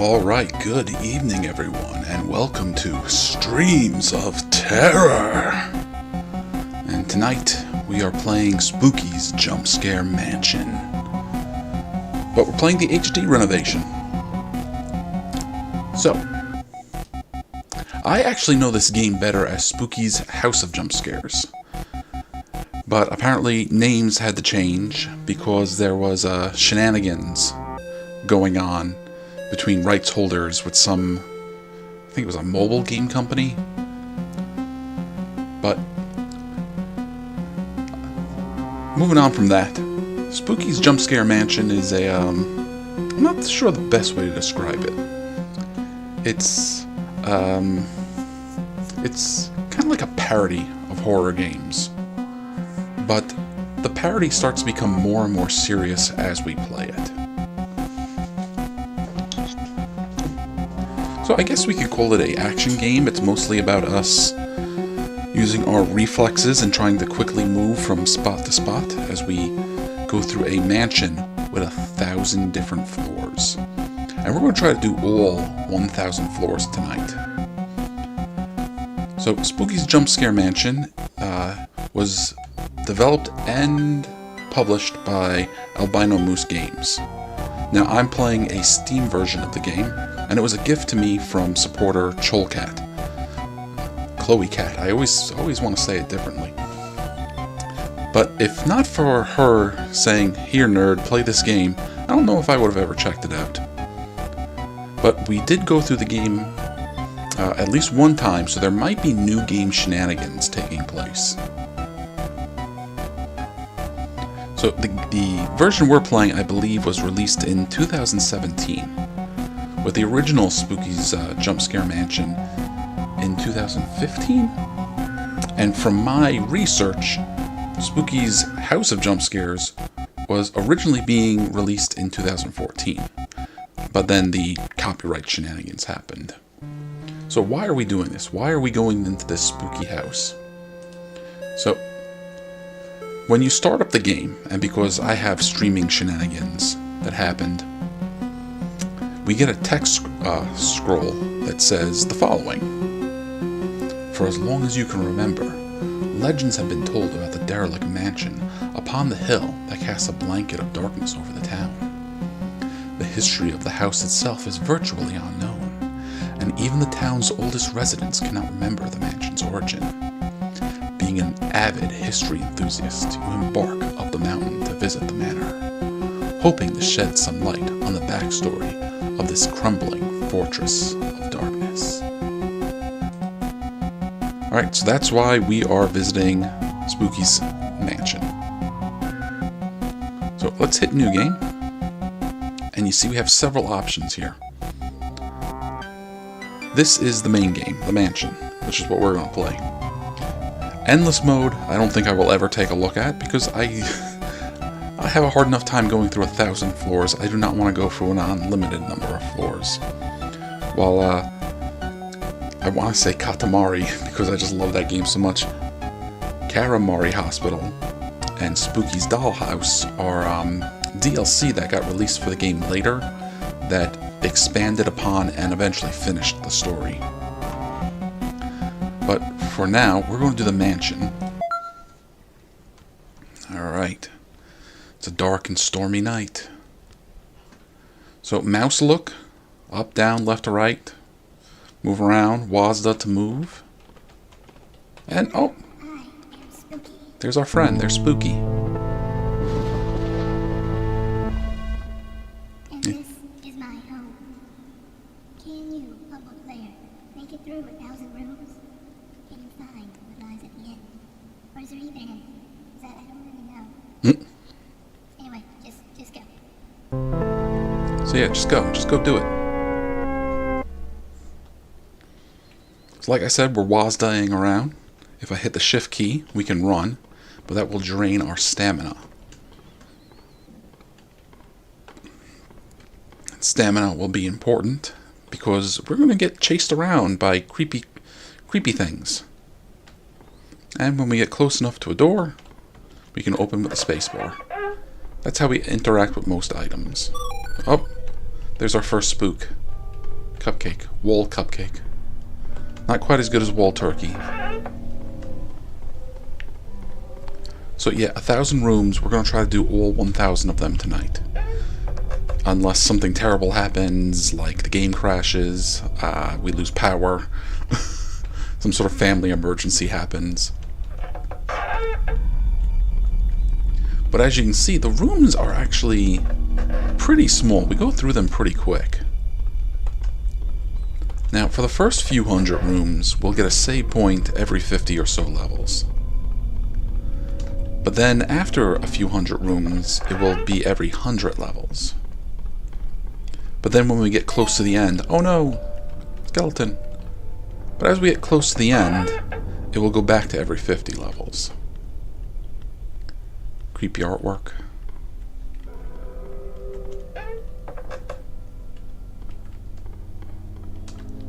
Alright, good evening everyone, and welcome to Streams of Terror! And tonight, we are playing Spooky's Jump Scare Mansion. But we're playing the HD renovation. So, I actually know this game better as Spooky's House of Jump Scares. But apparently, names had to change because there was shenanigans going on between rights holders with some, I think it was a mobile game company. But moving on from that, Spooky's Jump Scare Mansion is a, I'm not sure the best way to describe it. It's kind of like a parody of horror games. But the parody starts to become more and more serious as we play it. So I guess we could call it an action game. It's mostly about us using our reflexes and trying to quickly move from spot to spot as we go through a mansion with 1,000 different floors. And we're going to try to do all 1,000 floors tonight. So Spooky's Jump Scare Mansion was developed and published by Albino Moose Games. Now I'm playing a Steam version of the game, and it was a gift to me from supporter Cholcat. Chloe Cat. I always want to say it differently. But if not for her saying, "Here nerd, play this game," I don't know if I would have ever checked it out. But we did go through the game at least one time, so there might be new game shenanigans taking place. So the version we're playing, I believe, was released in 2017, with the original Spooky's Jump Scare Mansion in 2015. And from my research, Spooky's House of Jump Scares was originally being released in 2014, but then the copyright shenanigans happened. So why are we doing this? Why are we going into this spooky house? So when you start up the game, and because I have streaming shenanigans that happened, we get a text scroll that says the following. For as long as you can remember, legends have been told about the derelict mansion upon the hill that casts a blanket of darkness over the town. The history of the house itself is virtually unknown, and even the town's oldest residents cannot remember the mansion's origin. Being an avid history enthusiast, you embark up the mountain to visit the manor, hoping to shed some light on the backstory of this crumbling fortress of darkness. Alright, so that's why we are visiting Spooky's mansion. So let's hit new game, and you see we have several options here. This is the main game, the mansion, which is what we're going to play. Endless mode, I don't think I will ever take a look at, because I have a hard enough time going through 1,000 floors. I do not want to go through an unlimited number of floors. While, I want to say Katamari, because I just love that game so much. Karamari Hospital and Spooky's Dollhouse are DLC that got released for the game later, that expanded upon and eventually finished the story. But for now, we're going to do the mansion. Alright. It's a dark and stormy night. So, mouse look. Up, down, left to right. Move around. WASD to move. And, oh! There's our friend. There's Spooky. And this is my home. Can you, public player, make it through 1,000 rooms? Can you find what lies at the end? Or is there even an end? Is that, I don't really know. Anyway, just go. So yeah, just go do it. So like I said, we're WASDing around. If I hit the shift key, we can run, but that will drain our stamina. Stamina will be important because we're going to get chased around by creepy things. And when we get close enough to a door, we can open with the spacebar. That's how we interact with most items. Oh, there's our first spook. Cupcake. Wall cupcake. Not quite as good as wall turkey. So yeah, 1,000 rooms. We're going to try to do all 1,000 of them tonight. Unless something terrible happens, like the game crashes, we lose power, some sort of family emergency happens. But as you can see, the rooms are actually pretty small. We go through them pretty quick. Now, for the first few hundred rooms, we'll get a save point every 50 or so levels. But then, after a few hundred rooms, it will be every 100 levels. But then when we get close to the end, oh no, skeleton. But as we get close to the end, it will go back to every 50 levels. Creepy artwork.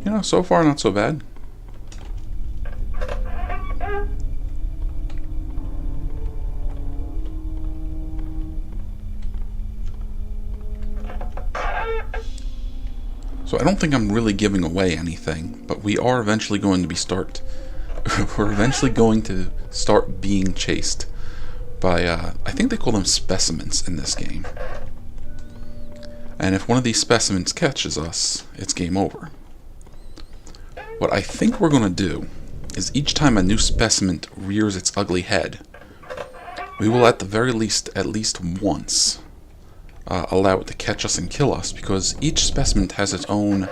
You know, so far not so bad. So I don't think I'm really giving away anything, but we are eventually going to be we're eventually going to start being chased by I think they call them specimens in this game. And if one of these specimens catches us, it's game over. What I think we're going to do is each time a new specimen rears its ugly head, we will at the very least, at least once, allow it to catch us and kill us, because each specimen has its own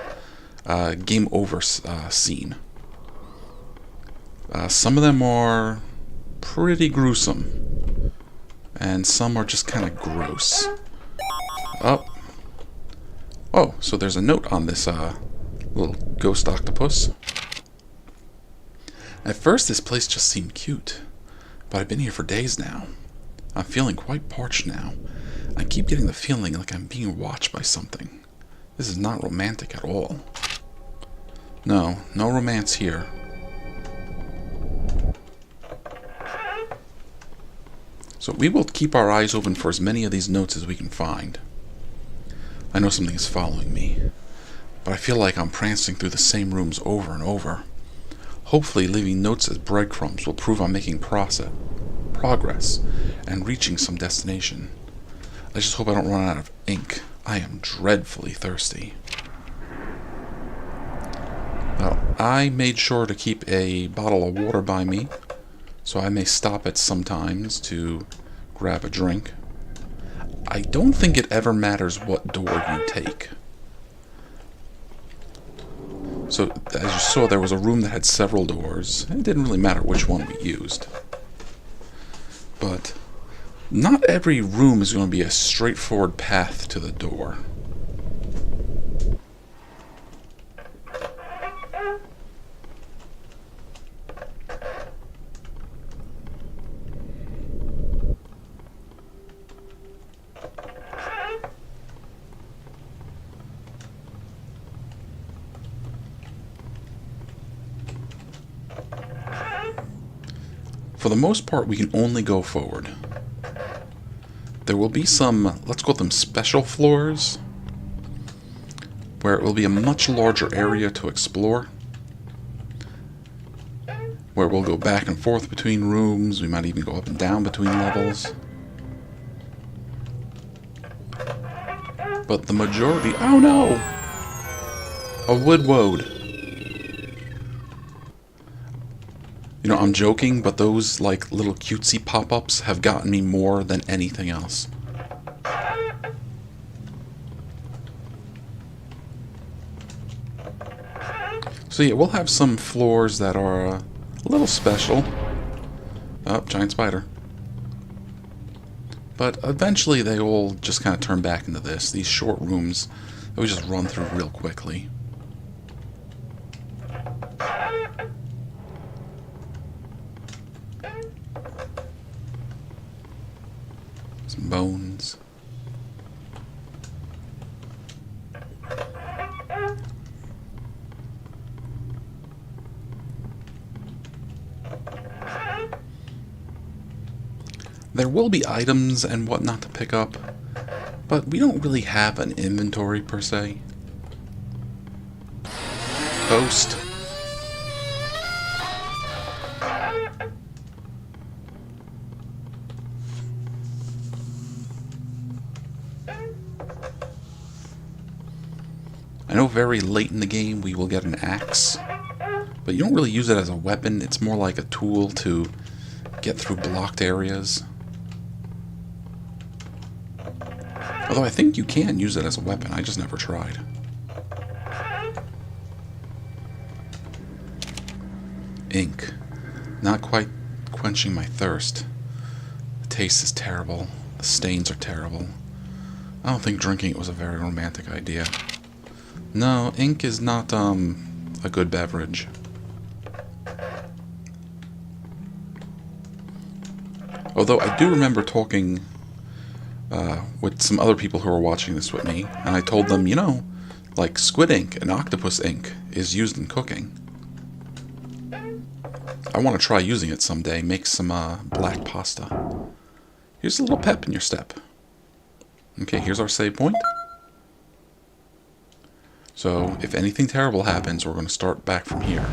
game over scene. Some of them are pretty gruesome, and some are just kind of gross. Oh, so there's a note on this little ghost octopus. At first this place just seemed cute, but I've been here for days now. I'm feeling quite parched now. I keep getting the feeling like I'm being watched by something. This is not romantic at all. No romance here. So we will keep our eyes open for as many of these notes as we can find. I know something is following me, but I feel like I'm prancing through the same rooms over and over. Hopefully leaving notes as breadcrumbs will prove I'm making progress and reaching some destination. I just hope I don't run out of ink. I am dreadfully thirsty. Well, I made sure to keep a bottle of water by me, so I may stop it sometimes to grab a drink. I don't think it ever matters what door you take. So, as you saw, there was a room that had several doors. It didn't really matter which one we used. But not every room is going to be a straightforward path to the door. For the most part, we can only go forward. There will be some, let's call them special floors, where it will be a much larger area to explore, where we'll go back and forth between rooms. We might even go up and down between levels. But the majority, oh no! A woodwode. You know, I'm joking, but those, like, little cutesy pop-ups have gotten me more than anything else. So yeah, we'll have some floors that are a little special. Oh, giant spider. But eventually they all just kind of turn back into this. These short rooms that we just run through real quickly. Some bones. There will be items and whatnot to pick up, but we don't really have an inventory per se. toast. I know very late in the game we will get an axe, but you don't really use it as a weapon. It's more like a tool to get through blocked areas. Although I think you can use it as a weapon, I just never tried. Ink. Not quite quenching my thirst. The taste is terrible. The stains are terrible. I don't think drinking it was a very romantic idea. No, ink is not, a good beverage. Although I do remember talking with some other people who were watching this with me, and I told them, you know, like squid ink and octopus ink is used in cooking. I want to try using it someday, make some black pasta. Here's a little pep in your step. Okay, here's our save point. So, if anything terrible happens, we're going to start back from here.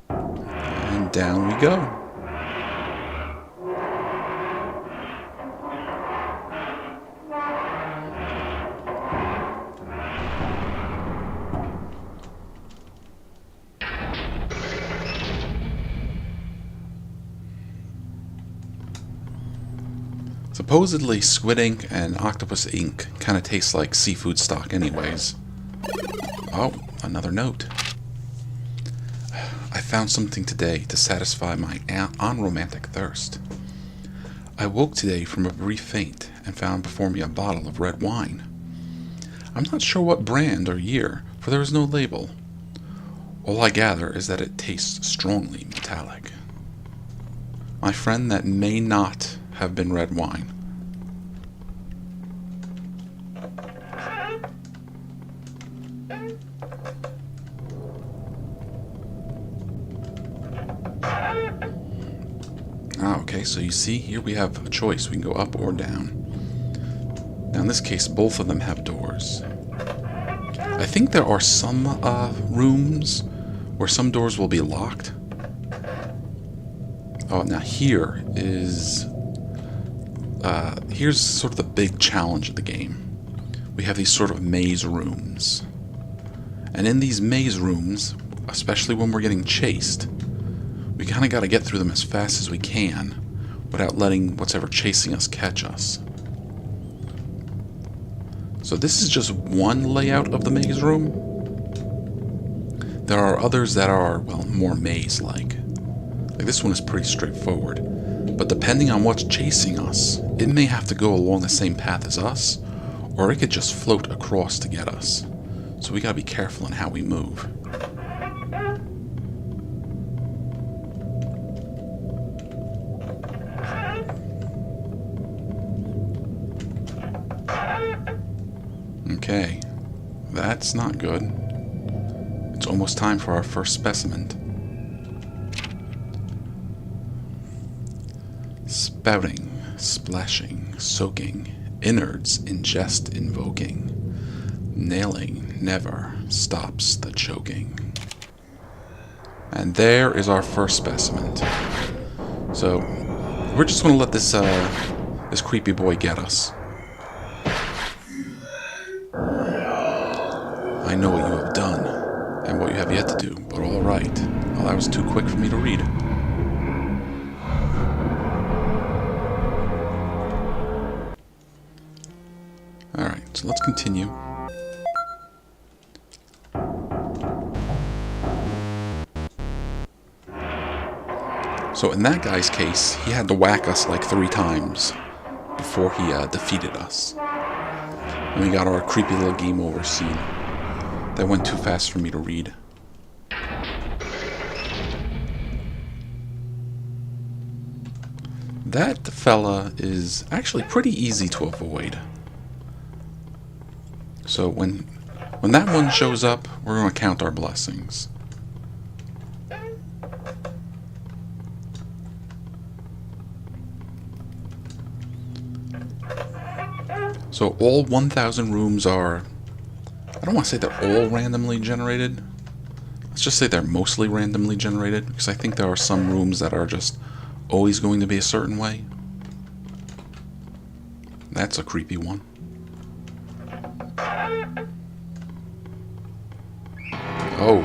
And down we go. Supposedly, squid ink and octopus ink kind of taste like seafood stock anyways. Oh, another note. I found something today to satisfy my unromantic thirst. I woke today from a brief faint and found before me a bottle of red wine. I'm not sure what brand or year, for there is no label. All I gather is that it tastes strongly metallic. My friend, that may not have been red wine. Okay, so you see, here we have a choice. We can go up or down. Now in this case, both of them have doors. I think there are some rooms where some doors will be locked. Oh, now here is... here's sort of the big challenge of the game. We have these sort of maze rooms. And in these maze rooms, especially when we're getting chased, we kind of got to get through them as fast as we can without letting what's ever chasing us catch us. So this is just one layout of the maze room. There are others that are, well, more maze-like. Like this one is pretty straightforward. But depending on what's chasing us, it may have to go along the same path as us, or it could just float across to get us. So we gotta be careful in how we move. Okay, that's not good. It's almost time for our first specimen. Spouting, splashing, soaking, innards ingest invoking. Nailing never stops the choking. And there is our first specimen. So, we're just going to let this this creepy boy get us. I know what you have done, and what you have yet to do, but all right. Well, that was too quick for me to read. Alright, so let's continue. So in that guy's case, he had to whack us like 3 times before he defeated us. And we got our creepy little game over scene. That went too fast for me to read. That fella is actually pretty easy to avoid. So when that one shows up, we're going to count our blessings. So all 1,000 rooms are I don't want to say they're all randomly generated. Let's just say they're mostly randomly generated, because I think there are some rooms that are just always going to be a certain way. That's a creepy one. Oh.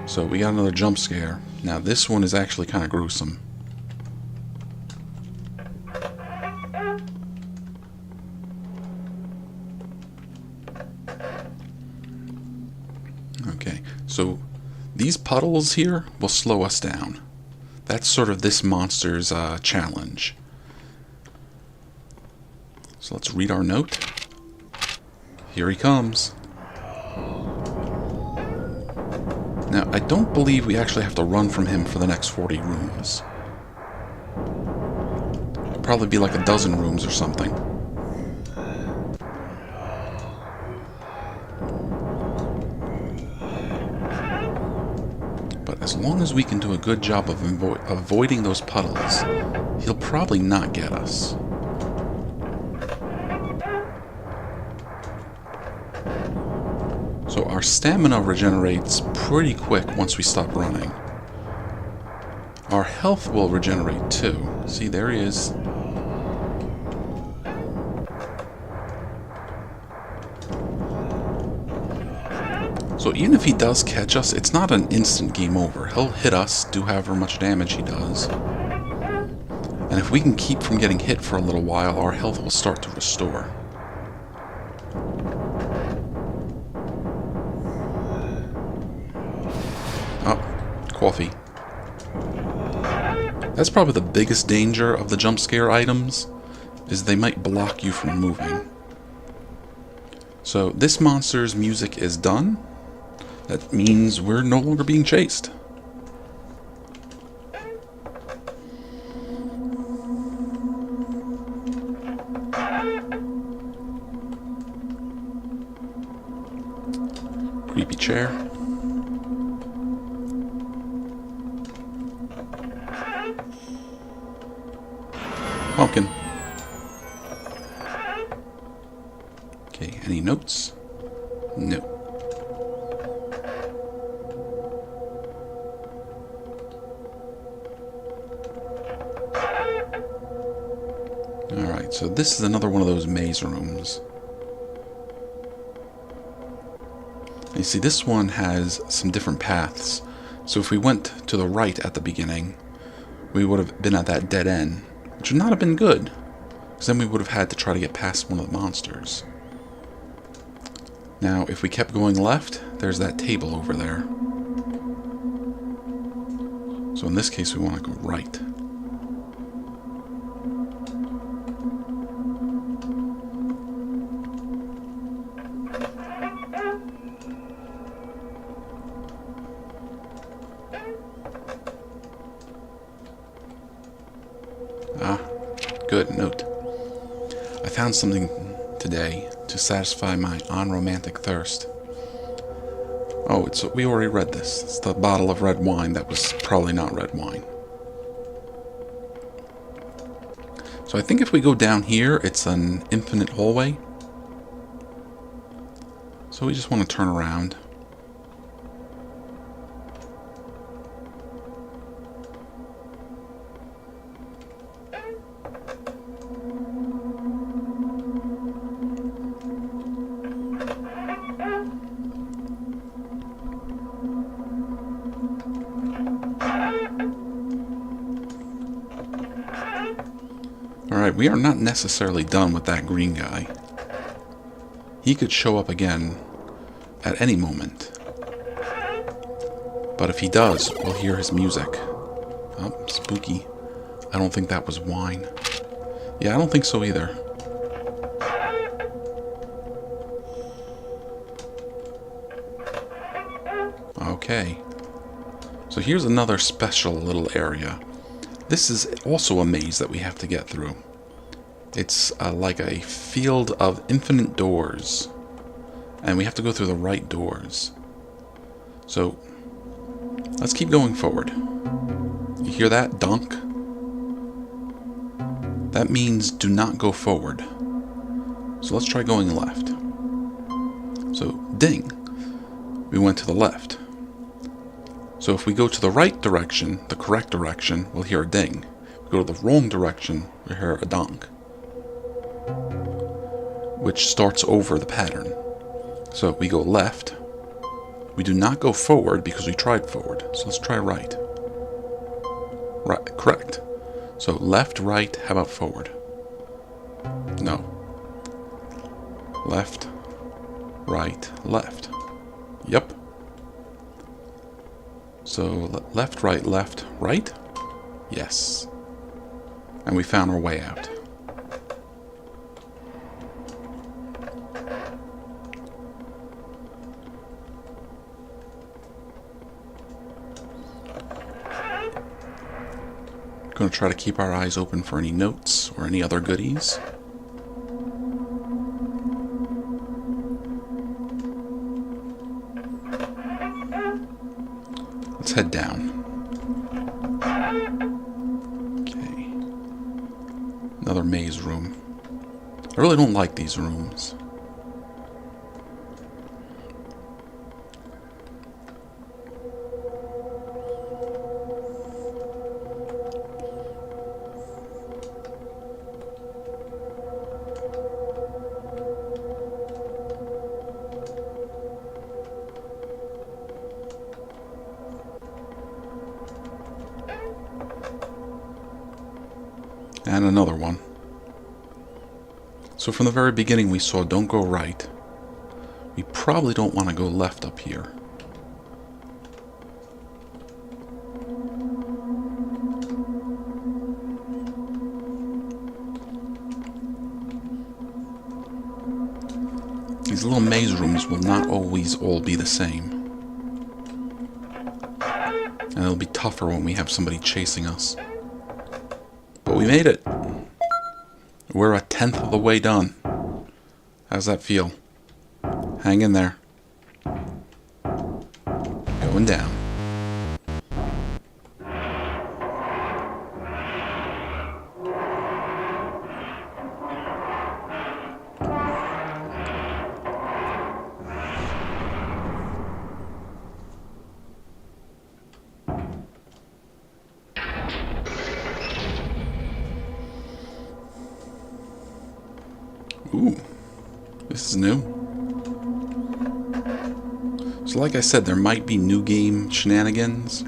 So we got another jump scare. Now this one is actually kind of gruesome. Okay, so these puddles here will slow us down. That's sort of this monster's challenge. So let's read our note. Here he comes. Now, I don't believe we actually have to run from him for the next 40 rooms. It'll probably be like a dozen rooms or something. But as long as we can do a good job of avoiding those puddles, he'll probably not get us. So our stamina regenerates pretty quick once we stop running. Our health will regenerate too. See, there he is. So even if he does catch us, it's not an instant game over. He'll hit us, do however much damage he does. And if we can keep from getting hit for a little while, our health will start to restore. Coffee. That's probably the biggest danger of the jump scare items, is they might block you from moving. So this monster's music is done. That means we're no longer being chased. Creepy chair. Pumpkin. Okay, any notes? No. Alright, so this is another one of those maze rooms. You see, this one has some different paths. So if we went to the right at the beginning, we would have been at that dead end, which would not have been good, because then we would have had to try to get past one of the monsters. Now, if we kept going left, there's that table over there. So in this case, we want to go right. Good note. I found something today to satisfy my unromantic thirst. Oh, we already read this. It's the bottle of red wine that was probably not red wine. So I think if we go down here, it's an infinite hallway. So we just want to turn around. Alright, we are not necessarily done with that green guy. He could show up again at any moment. But if he does, we'll hear his music. Oh, spooky. I don't think that was wine. Yeah, I don't think so either. Okay. So here's another special little area. This is also a maze that we have to get through. It's like a field of infinite doors. And we have to go through the right doors. So, let's keep going forward. You hear that? Donk? That means do not go forward. So let's try going left. So, ding. We went to the left. So if we go to the right direction, the correct direction, we'll hear a ding. If we go to the wrong direction, we'll hear a donk, which starts over the pattern. So we go left. We do not go forward because we tried forward. So let's try right. Right, correct. So left, right, how about forward? No. Left, right, left. Yep. So left, right, right? Yes. And we found our way out. Going to try to keep our eyes open for any notes or any other goodies. Let's head down. Okay. Another maze room. I really don't like these rooms. And another one. So from the very beginning we saw don't go right. We probably don't want to go left up here. These little maze rooms will not always all be the same. And it'll be tougher when we have somebody chasing us. But we made it. We're 1/10 of the way done. How's that feel? Hang in there. Going down. Ooh, this is new. So like I said, there might be new game shenanigans.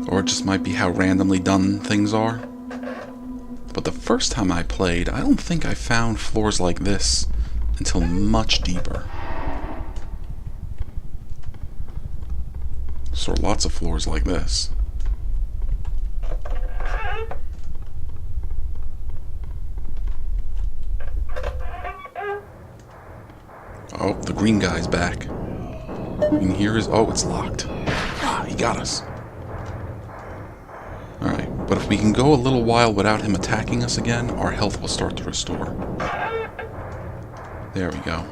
Or it just might be how randomly done things are. But the first time I played, I don't think I found floors like this until much deeper. Saw lots of floors like this. Oh, the green guy's back. You can hear his... Oh, it's locked. Ah, he got us. Alright, but if we can go a little while without him attacking us again, our health will start to restore. There we go.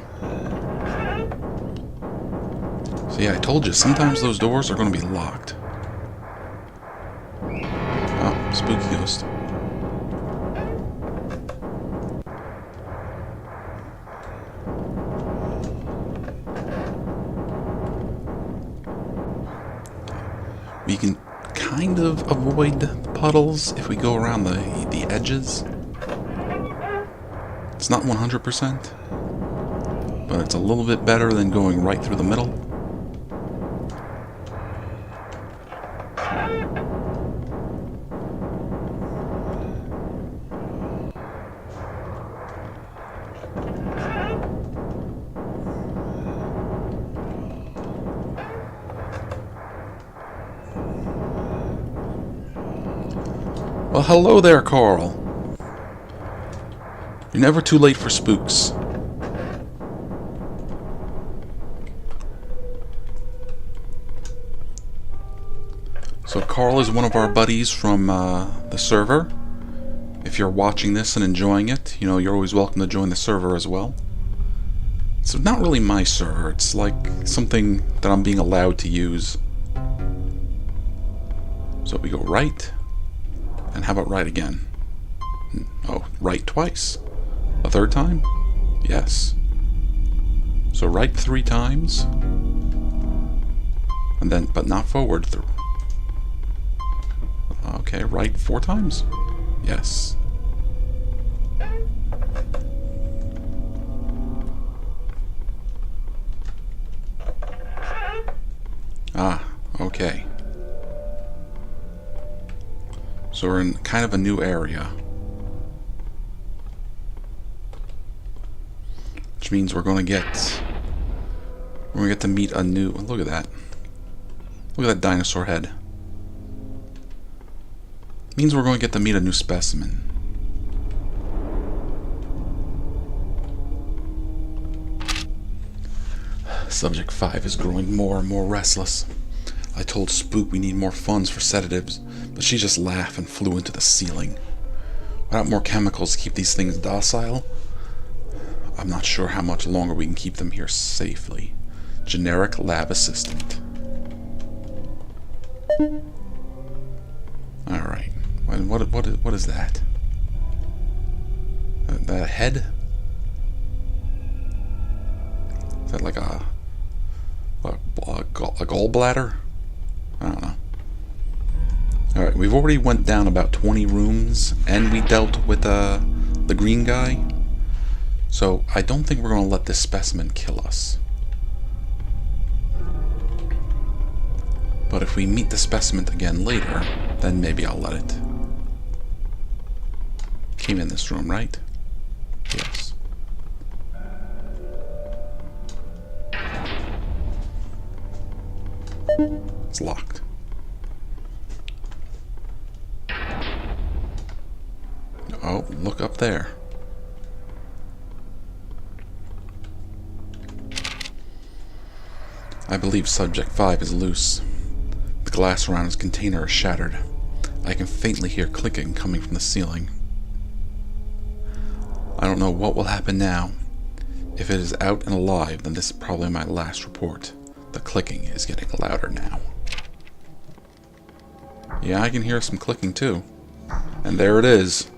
So yeah, I told you, sometimes those doors are going to be locked. Oh, spooky ghost. We can kind of avoid puddles if we go around the edges. It's not 100%, but it's a little bit better than going right through the middle. Well, hello there, Carl. You're never too late for spooks. So Carl is one of our buddies from the server. If you're watching this and enjoying it, you know, you're always welcome to join the server as well. It's not really my server, it's like something that I'm being allowed to use. So we go right. And how about right again? Oh, right twice. A third time? Yes. So right 3 times. And then, but not forward. Okay, right 4 times. Yes. Ah, okay. So we're in kind of a new area. Which means we're gonna get to meet a new, look at that. Look at that dinosaur head. Means we're going to get to meet a new specimen. Subject 5 is growing more and more restless. I told Spook we need more funds for sedatives, but she just laughed and flew into the ceiling. Without more chemicals to keep these things docile, I'm not sure how much longer we can keep them here safely. Generic lab assistant. Alright. What is that? That head? Is that like a gallbladder? I don't know. Alright, we've already went down about 20 rooms, and we dealt with the green guy. So I don't think we're going to let this specimen kill us. But if we meet the specimen again later, then maybe I'll let it. Came in this room, right? Yes. It's locked. Oh, look up there. I believe Subject 5 is loose. The glass around his container is shattered. I can faintly hear clicking coming from the ceiling. I don't know what will happen now. If it is out and alive, then this is probably my last report. The clicking is getting louder now. Yeah, I can hear some clicking too. And there it is.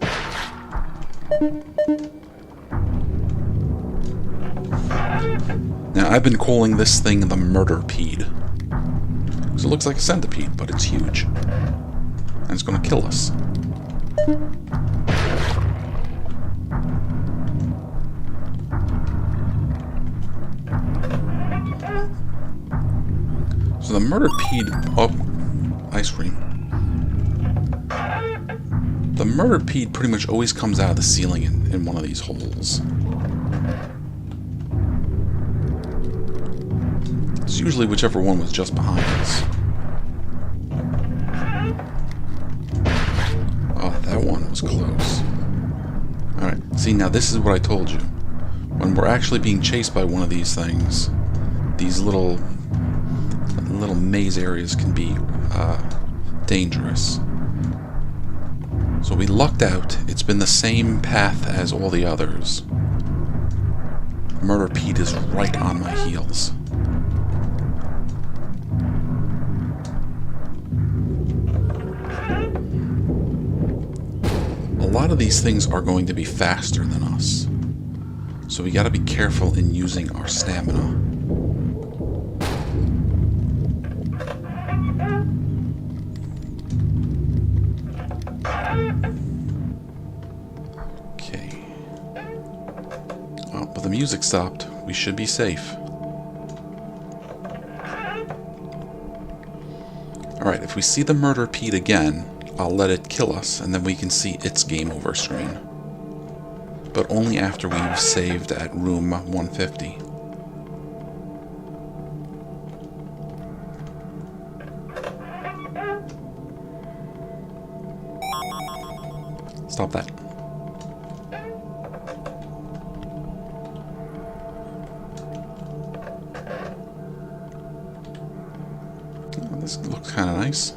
Now, I've been calling this thing the Murderpede. Because it looks like a centipede, but it's huge. And it's going to kill us. So the Murderpede... Oh, ice cream. The Murderpede pretty much always comes out of the ceiling in one of these holes. It's usually whichever one was just behind us. Oh, that one was close. Alright, see, now this is what I told you. When we're actually being chased by one of these things, these little maze areas can be dangerous. So we lucked out. It's been the same path as all the others. Murderpede is right on my heels. A lot of these things are going to be faster than us. So we gotta be careful in using our stamina. Okay. Well, but the music stopped. We should be safe. Alright, if we see the Murderpede again, I'll let it kill us, and then we can see its game over screen. But only after we've saved at room 150. Stop that. Oh, this looks kind of nice.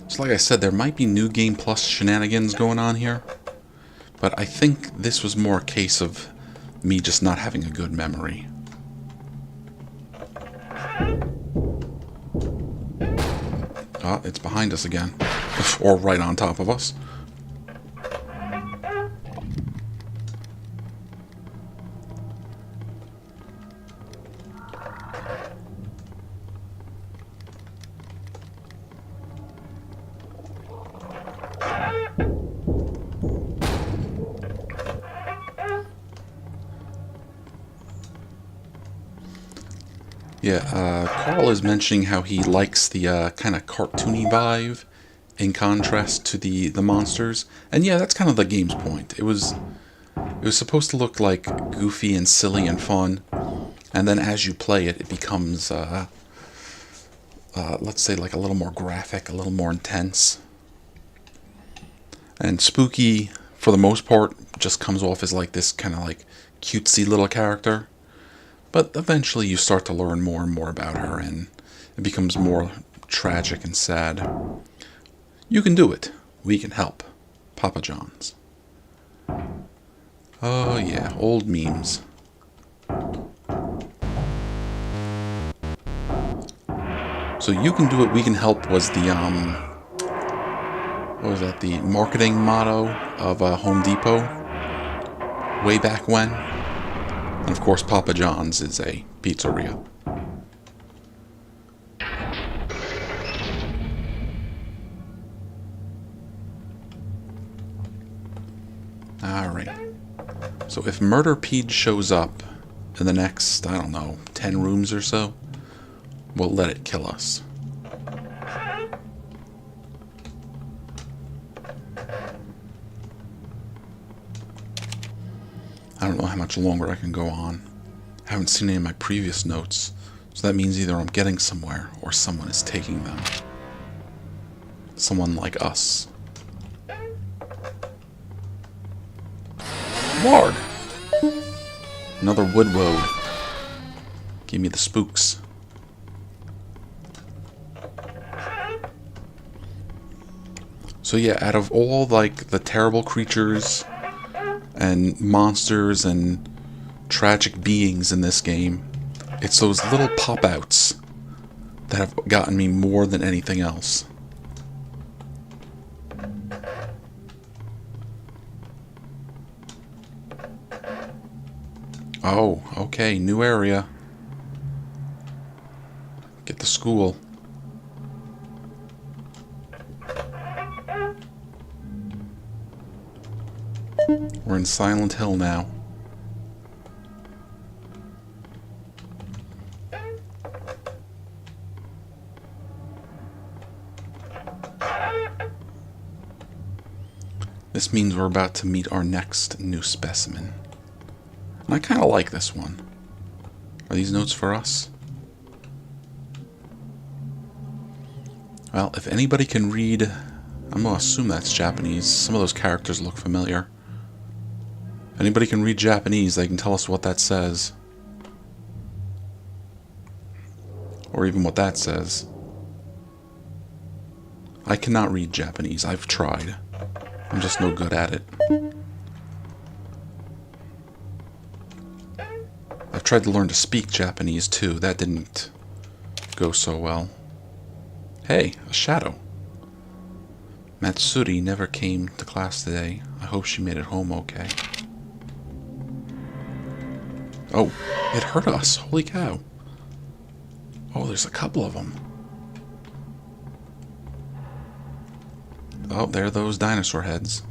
So like I said, there might be New Game Plus shenanigans going on here, but I think this was more a case of me just not having a good memory. It's behind us again. Or right on top of us. Yeah, Carl is mentioning how he likes the kind of cartoony vibe in contrast to the monsters. And yeah, that's kind of the game's point. It was supposed to look like goofy and silly and fun, and then as you play it, it becomes, let's say, like a little more graphic, a little more intense. And Spooky, for the most part, just comes off as like this kind of like cutesy little character. But eventually you start to learn more and more about her, and it becomes more tragic and sad. You can do it. We can help. Papa John's. Oh yeah, old memes. So you can do it, we can help was the, what was that, the marketing motto of Home Depot way back when. And of course, Papa John's is a pizzeria. Alright. So if Murder Pede shows up in the next, I don't know, 10 rooms or so, we'll let it kill us. I don't know how much longer I can go on. I haven't seen any of my previous notes, so that means either I'm getting somewhere or someone is taking them. Someone like us. Lord! Another wood-woad. Give me the spooks. So yeah, out of all like the terrible creatures and monsters and tragic beings in this game, it's those little pop-outs that have gotten me more than anything else. Oh, okay, new area. Get to school. We're in Silent Hill now. This means we're about to meet our next new specimen. And I kind of like this one. Are these notes for us? Well, if anybody can read, I'm going to assume that's Japanese. Some of those characters look familiar. If anybody can read Japanese, they can tell us what that says. Or even what that says. I cannot read Japanese. I've tried. I'm just no good at it. I've tried to learn to speak Japanese too. That didn't go so well. Hey, a shadow. Matsuri never came to class today. I hope she made it home okay. Oh, it hurt us. Holy cow. Oh, there's a couple of them. Oh, there are those dinosaur heads.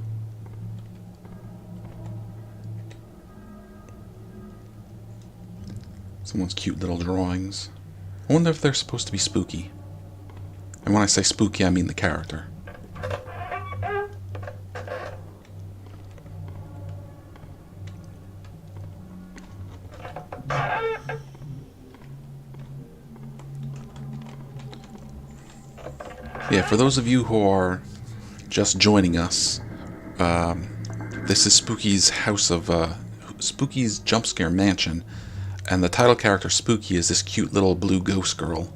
Someone's cute little drawings. I wonder if they're supposed to be spooky. And when I say spooky, I mean the character. Yeah, for those of you who are just joining us, this is Spooky's Spooky's Jump Scare Mansion, and the title character Spooky is this cute little blue ghost girl.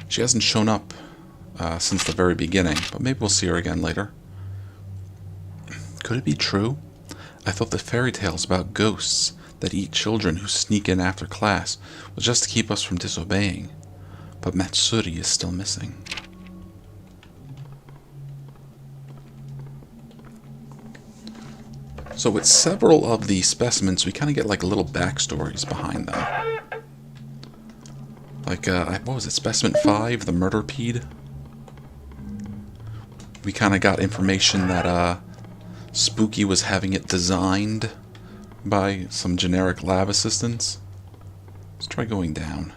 She hasn't shown up since the very beginning, but maybe we'll see her again later. Could it be true? I thought the fairy tales about ghosts that eat children who sneak in after class was just to keep us from disobeying, but Matsuri is still missing. So with several of the specimens, we kind of get like little backstories behind them. Like, what was it, Specimen 5, the murderpede? We kind of got information that Spooky was having it designed by some generic lab assistants. Let's try going down.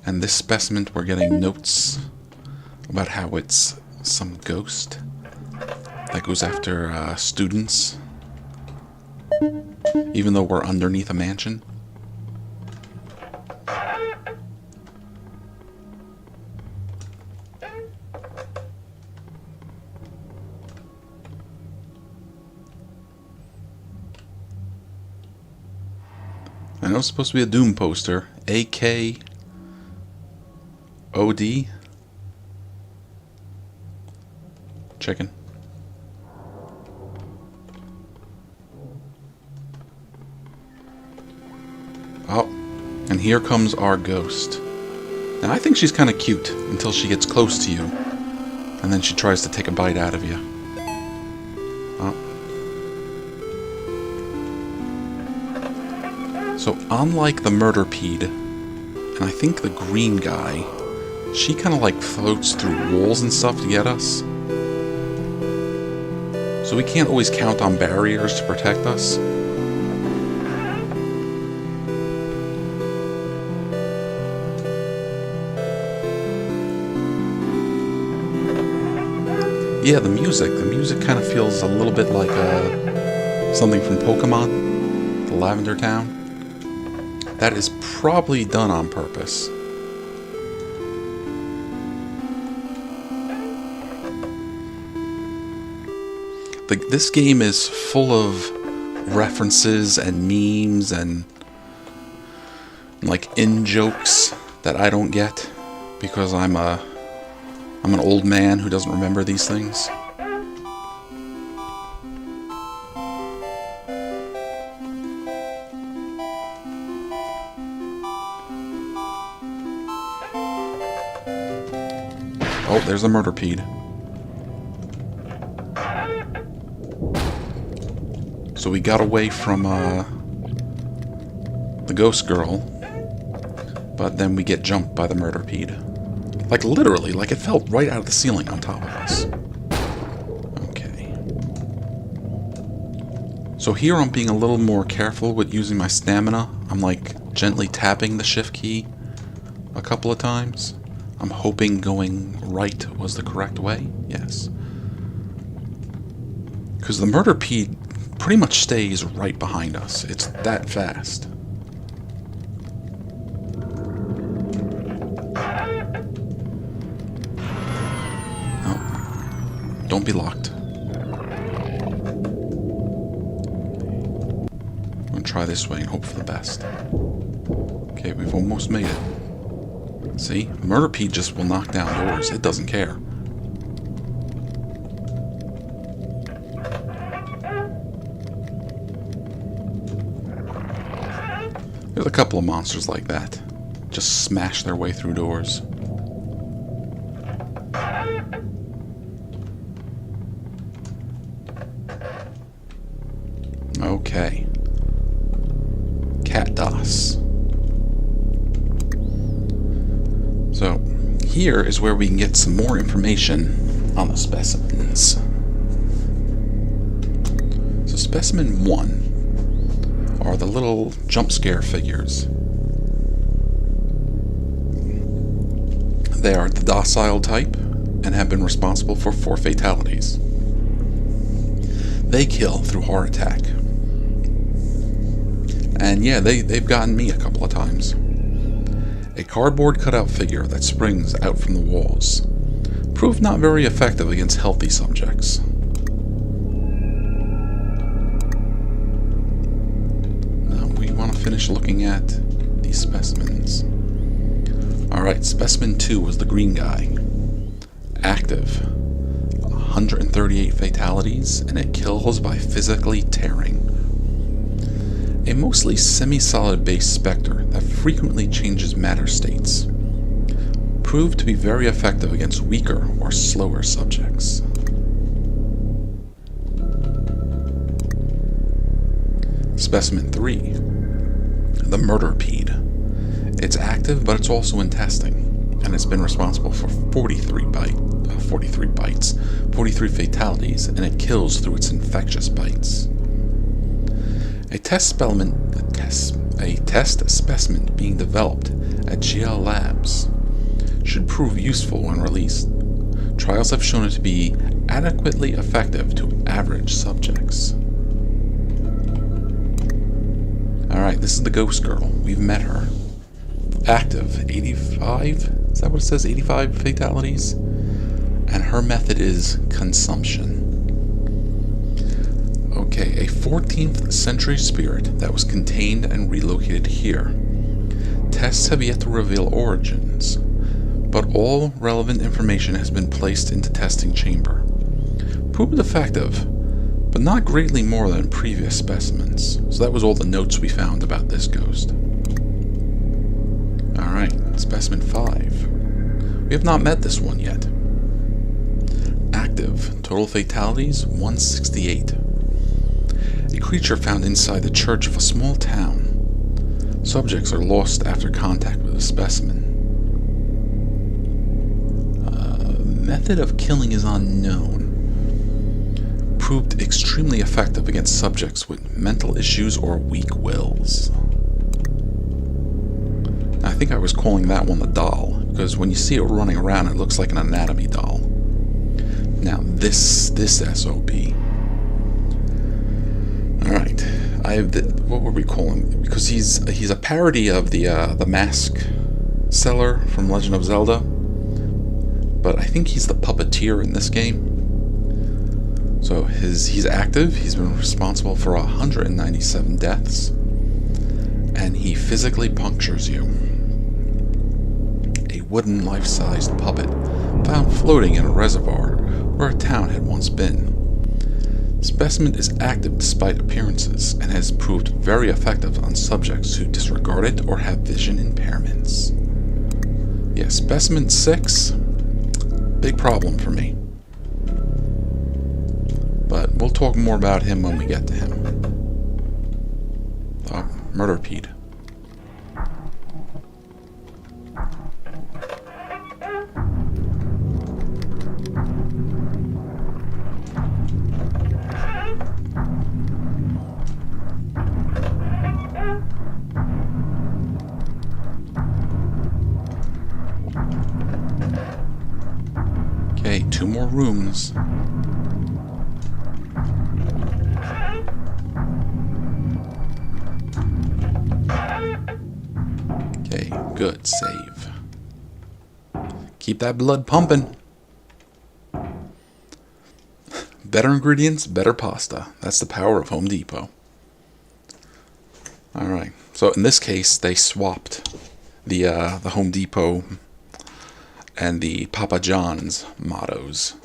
And this specimen, we're getting notes about how it's some ghost that goes after students, even though we're underneath a mansion. I know it's supposed to be a Doom poster. AKOD. Chicken. Oh, and here comes our ghost. Now I think she's kind of cute until she gets close to you, and then she tries to take a bite out of you. Oh. So unlike the murderpede, and I think the green guy, she kind of like floats through walls and stuff to get us. So we can't always count on barriers to protect us. Yeah, the music kind of feels a little bit like something from Pokemon, the Lavender Town. That is probably done on purpose. This game is full of references and memes and like in-jokes that I don't get because I'm an old man who doesn't remember these things. Oh, there's a murderpede. So we got away from the ghost girl, but then we get jumped by the murderpede. Like literally, like it fell right out of the ceiling on top of us. Okay. So here I'm being a little more careful with using my stamina. I'm like gently tapping the shift key a couple of times. I'm hoping going right was the correct way. Yes. Because the murderpede pretty much stays right behind us. It's that fast. Oh. Don't be locked. I'm gonna try this way and hope for the best. Okay, we've almost made it. See? Murderpede just will knock down doors. It doesn't care. There's a couple of monsters like that. Just smash their way through doors. Okay. Cat DOS. So, here is where we can get some more information on the specimens. So, specimen 1 are the little jump scare figures. They are the docile type and have been responsible for 4 fatalities. They kill through heart attack. And yeah, they've gotten me a couple of times. A cardboard cutout figure that springs out from the walls. Proved not very effective against healthy subjects. Now we want to finish looking at these specimens. Alright, specimen 2 was the green guy. Active. 138 fatalities, and it kills by physically tearing. A mostly semi-solid base specter that frequently changes matter states. Proved to be very effective against weaker or slower subjects. Specimen 3. The Murderpede. It's active, but it's also in testing, and it's been responsible for 43 bites, 43 fatalities, and it kills through its infectious bites. A test specimen being developed at GL Labs should prove useful when released. Trials have shown it to be adequately effective to average subjects. Alright, this is the Ghost Girl. We've met her. Active, 85? Is that what it says? 85 fatalities? And her method is consumption. Okay, a 14th century spirit that was contained and relocated here. Tests have yet to reveal origins, but all relevant information has been placed into testing chamber. Proved effective, but not greatly more than previous specimens. So that was all the notes we found about this ghost. Alright, specimen 5. We have not met this one yet. Active, total fatalities 168. A creature found inside the church of a small town. Subjects are lost after contact with a specimen. Method of killing is unknown. Proved extremely effective against subjects with mental issues or weak wills. I think I was calling that one the doll, because when you see it running around, it looks like an anatomy doll. Now this SOB. Alright, what were we calling? Because he's a parody of the mask seller from Legend of Zelda, but I think he's the puppeteer in this game. So he's active. He's been responsible for 197 deaths, and he physically punctures you. A wooden life-sized puppet found floating in a reservoir where a town had once been. Specimen is active despite appearances and has proved very effective on subjects who disregard it or have vision impairments. Yeah, specimen 6, big problem for me. But we'll talk more about him when we get to him. Murderpede. Okay, 2 more rooms. Okay, good, save. Keep that blood pumping. Better ingredients, better pasta. That's the power of Home Depot. Alright, so in this case, they swapped the Home Depot and the Papa John's mottos.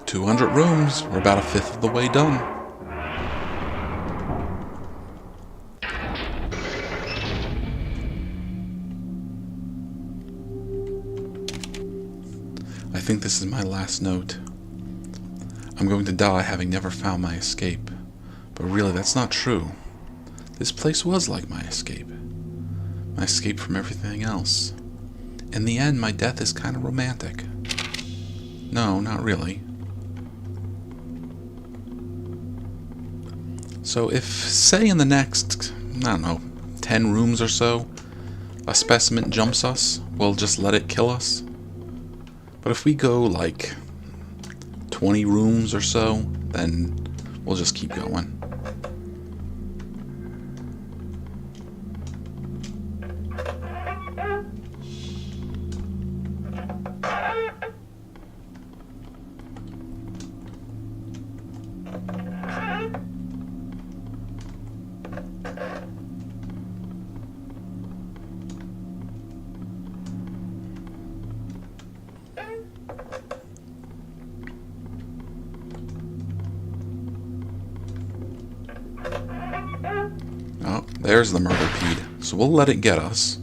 "200 rooms. We're about a fifth of the way done." I think this is my last note. I'm going to die having never found my escape. But really, that's not true. This place was like my escape. My escape from everything else. In the end, my death is kind of romantic. No, not really. So if, say in the next, I don't know, 10 rooms or so, a specimen jumps us, we'll just let it kill us. But if we go like 20 rooms or so, then we'll just keep going. There's the murderpede, so we'll let it get us.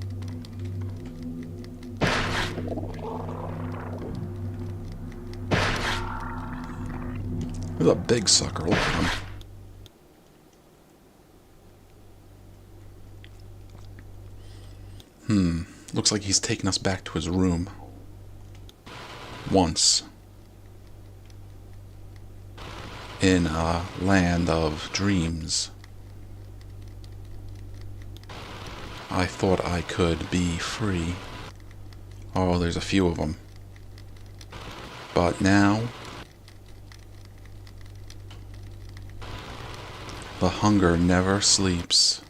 There's a big sucker, look at him. Looks like he's taking us back to his room. Once. In a land of dreams. I thought I could be free. Oh, there's a few of them. But now, the hunger never sleeps.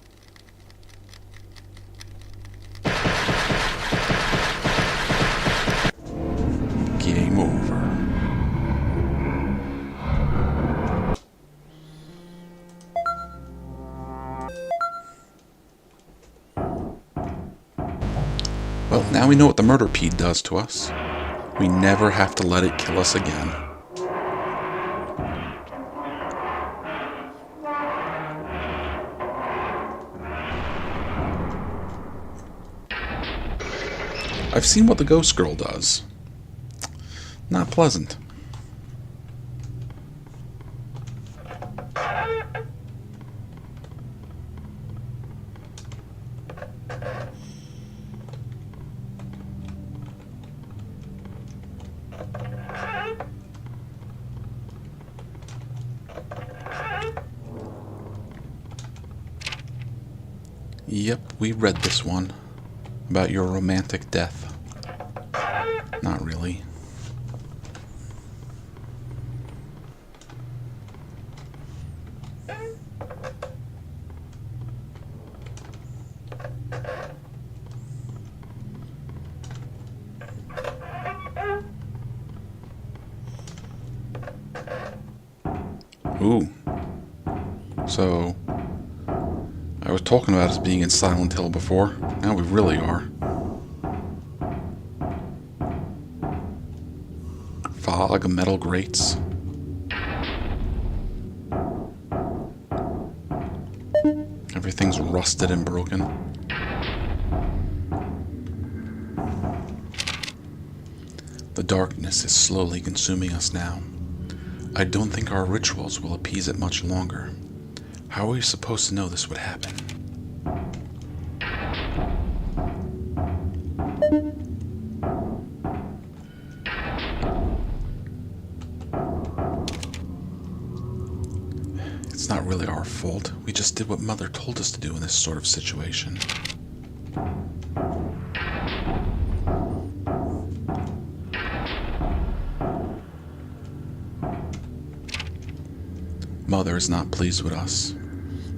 Game over. Well, now we know what the murderpede does to us. We never have to let it kill us again. I've seen what the ghost girl does. Not pleasant. Yep, we read this one. About your romantic death. Not really. Ooh. So, I was talking about us being in Silent Hill before. Now we really are. Fog, metal grates. Everything's rusted and broken. The darkness is slowly consuming us now. I don't think our rituals will appease it much longer. How are we supposed to know this would happen? It's not really our fault. We just did what Mother told us to do in this sort of situation. Mother is not pleased with us.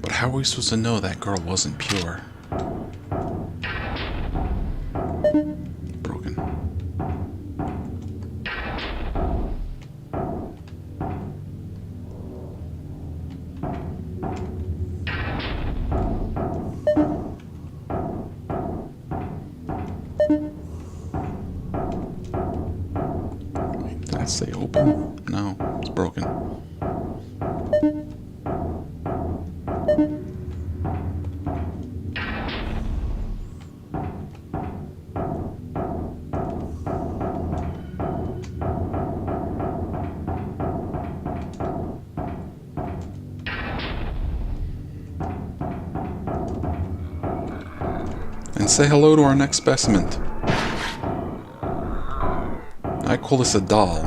But how are we supposed to know that girl wasn't pure? Broken. Wait, did I say open? No, it's broken. And say hello to our next specimen. I call this a doll.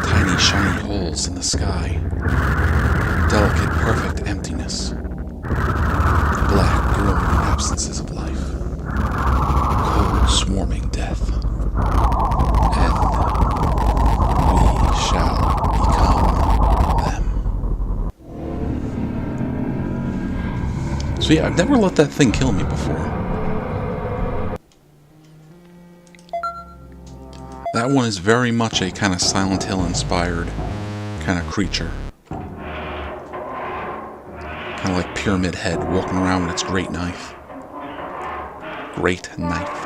Tiny shiny holes in the sky. Delicate perfect emptiness. Black glowing absences of life. Cold swarming death. And we shall become them. So yeah, I've never let that thing kill me before. That one is very much a kind of Silent Hill inspired kind of creature. Kind of like Pyramid Head walking around with its great knife. Great knife.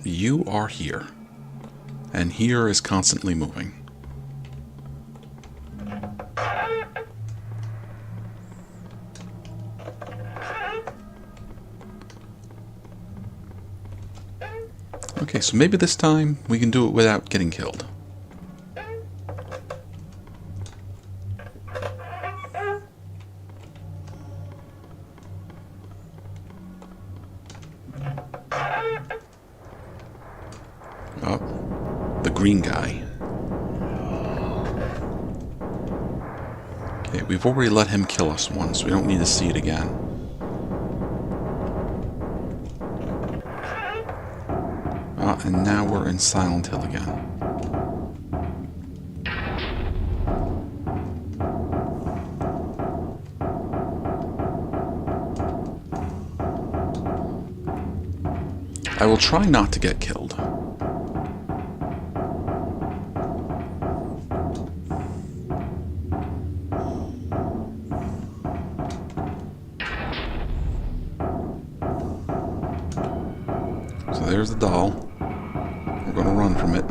you are here. And here is constantly moving. Okay, so maybe this time we can do it without getting killed. Oh, the green guy. Okay, we've already let him kill us once. We don't need to see it again. And now we're in Silent Hill again. I will try not to get killed. So there's the doll. We're going to run from it.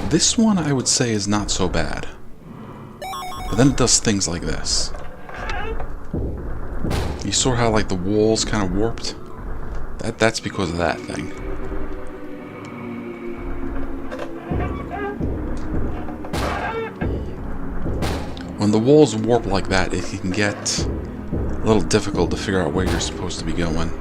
This one I would say is not so bad. But then it does things like this. You saw how like the walls kind of warped? That's because of that thing. When the walls warp like that, it can get a little difficult to figure out where you're supposed to be going.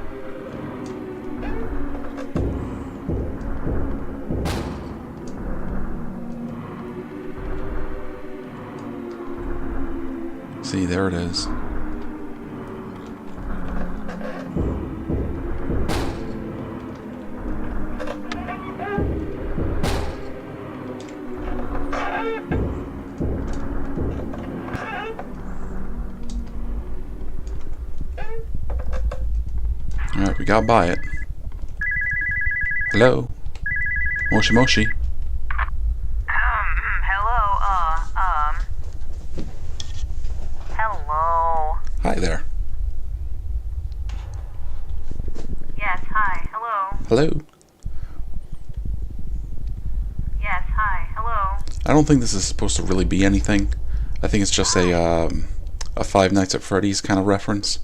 See, there it is. Alright, we got by it. Hello? Moshi Moshi? Hello. Hi there. Yes, hi, hello. Hello? Yes, hi, hello. I don't think this is supposed to really be anything. I think it's just a Five Nights at Freddy's kind of reference.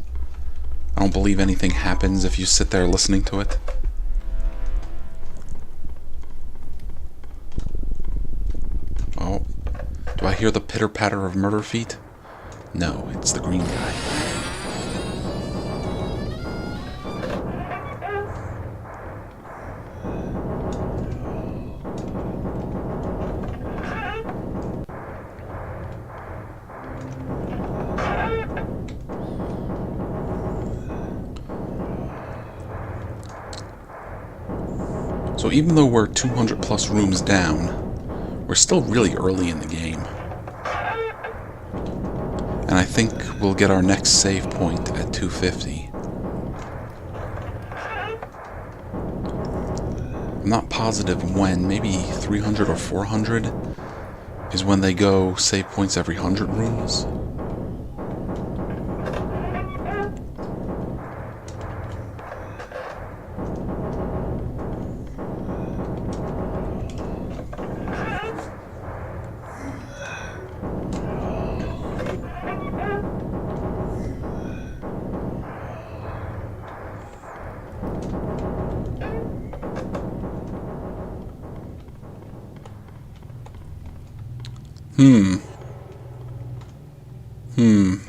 I don't believe anything happens if you sit there listening to it. Oh. Do I hear the pitter-patter of murder feet? No, it's the green guy. So even though we're 200 plus rooms down, we're still really early in the game. And I think we'll get our next save point at 250. I'm not positive when, maybe 300 or 400 is when they go save points every 100 rooms.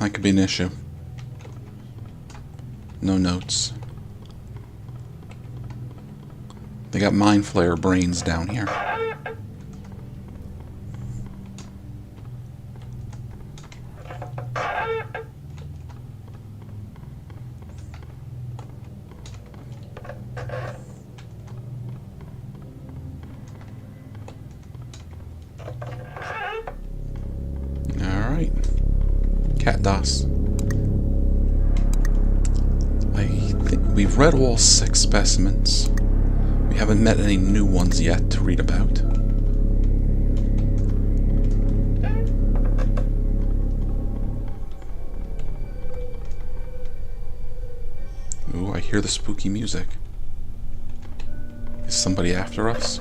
That could be an issue. No notes. They got Mind Flayer brains down here. Alright. Cat DOS. I think we've read all 6 specimens. We haven't met any new ones yet to read about. hear the spooky music. Is somebody after us?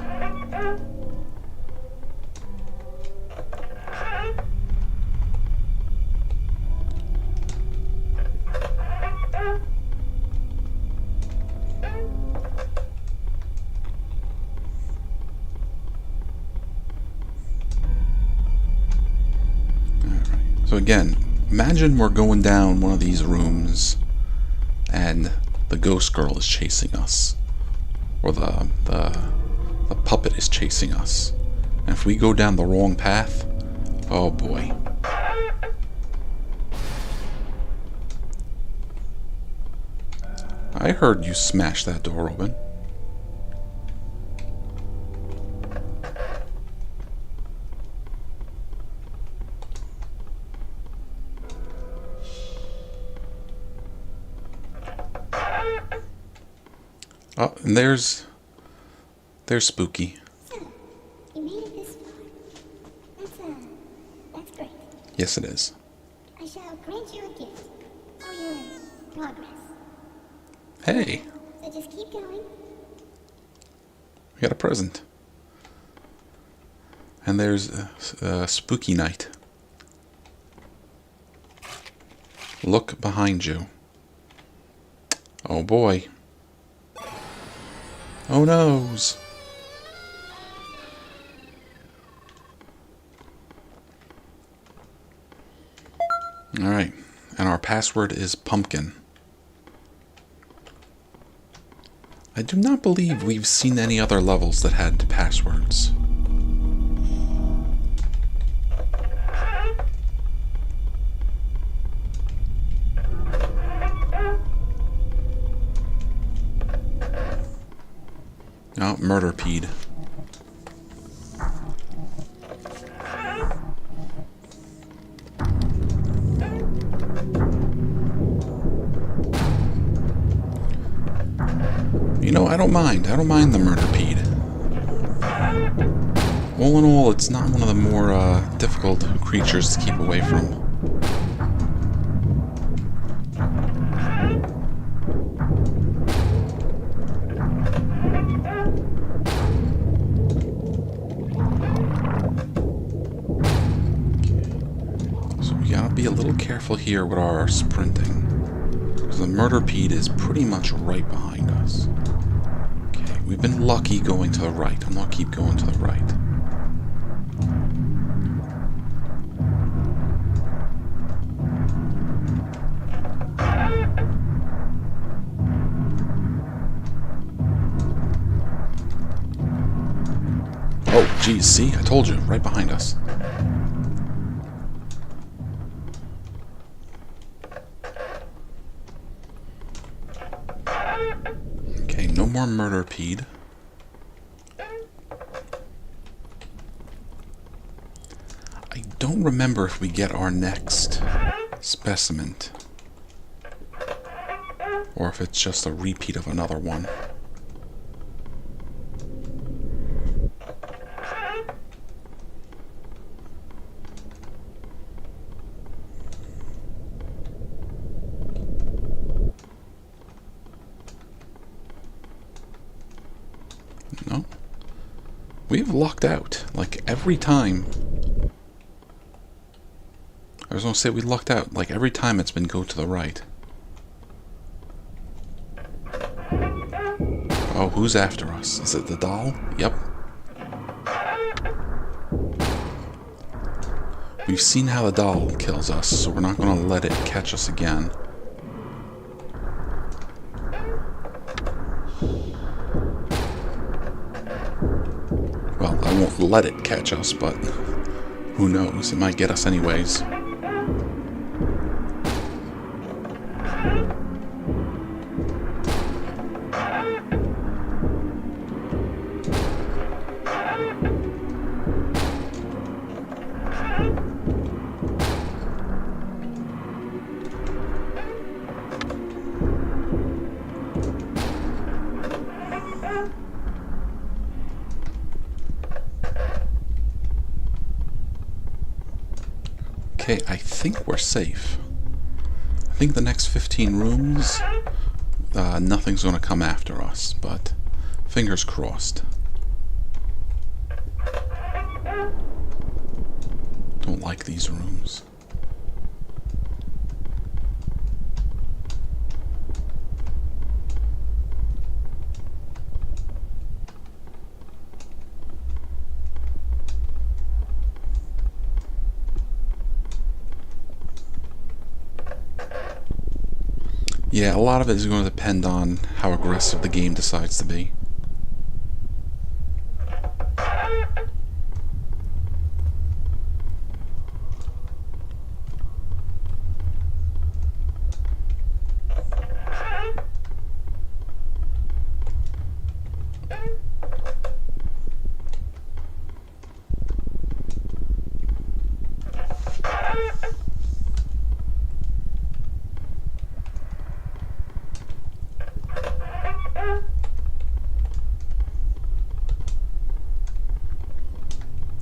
So again, imagine we're going down one of these rooms and the ghost girl is chasing us. Or the puppet is chasing us. And if we go down the wrong path, oh boy. I heard you smash that door open. Oh, and there's Spooky. So, you made it this far. That's great. Yes, it is. I shall grant you a gift for your progress. Hey, So just keep going. we got a present. And there's Spooky Night. Look behind you. Oh boy. Oh noes. Alright, and our password is pumpkin. I do not believe we've seen any other levels that had passwords. Oh, Murderpeed. You know, I don't mind. I don't mind the Murderpeed. All in all, it's not one of the more difficult creatures to keep away from. Be a little careful here with our sprinting, because the Murderpeed is pretty much right behind us. Okay, we've been lucky going to the right. I'm gonna keep going to the right. Oh, geez, see? I told you, right behind us. No more Murderpeed. I don't remember if we get our next specimen, or if it's just a repeat of another one. No. We've lucked out. Like, every time. I was gonna say we lucked out. Like, every time it's been go to the right. Oh, who's after us? Is it the doll? Yep. We've seen how the doll kills us, so we're not gonna let it catch us again. Well, I won't let it catch us, but who knows? It might get us anyways. Okay, I think we're safe. I think the next 15 rooms, nothing's going to come after us, but fingers crossed. Don't like these rooms. Yeah, a lot of it is going to depend on how aggressive the game decides to be.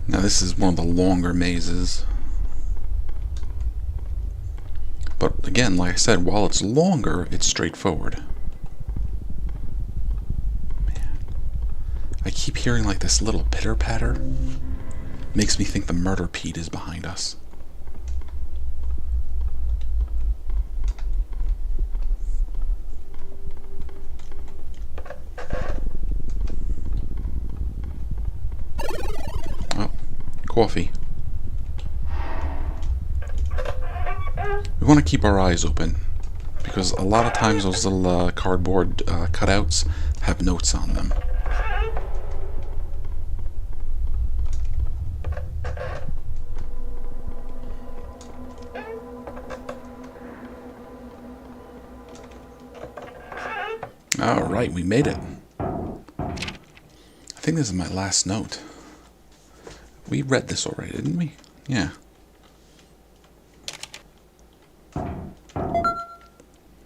Now this is one of the longer mazes. But again, like I said, while it's longer, it's straightforward. Man. I keep hearing like this little pitter-patter. Makes me think the Murder Pete is behind us. Coffee. We want to keep our eyes open because a lot of times those little cardboard cutouts have notes on them. Alright, we made it. I think this is my last note. We read this already, didn't we? Yeah.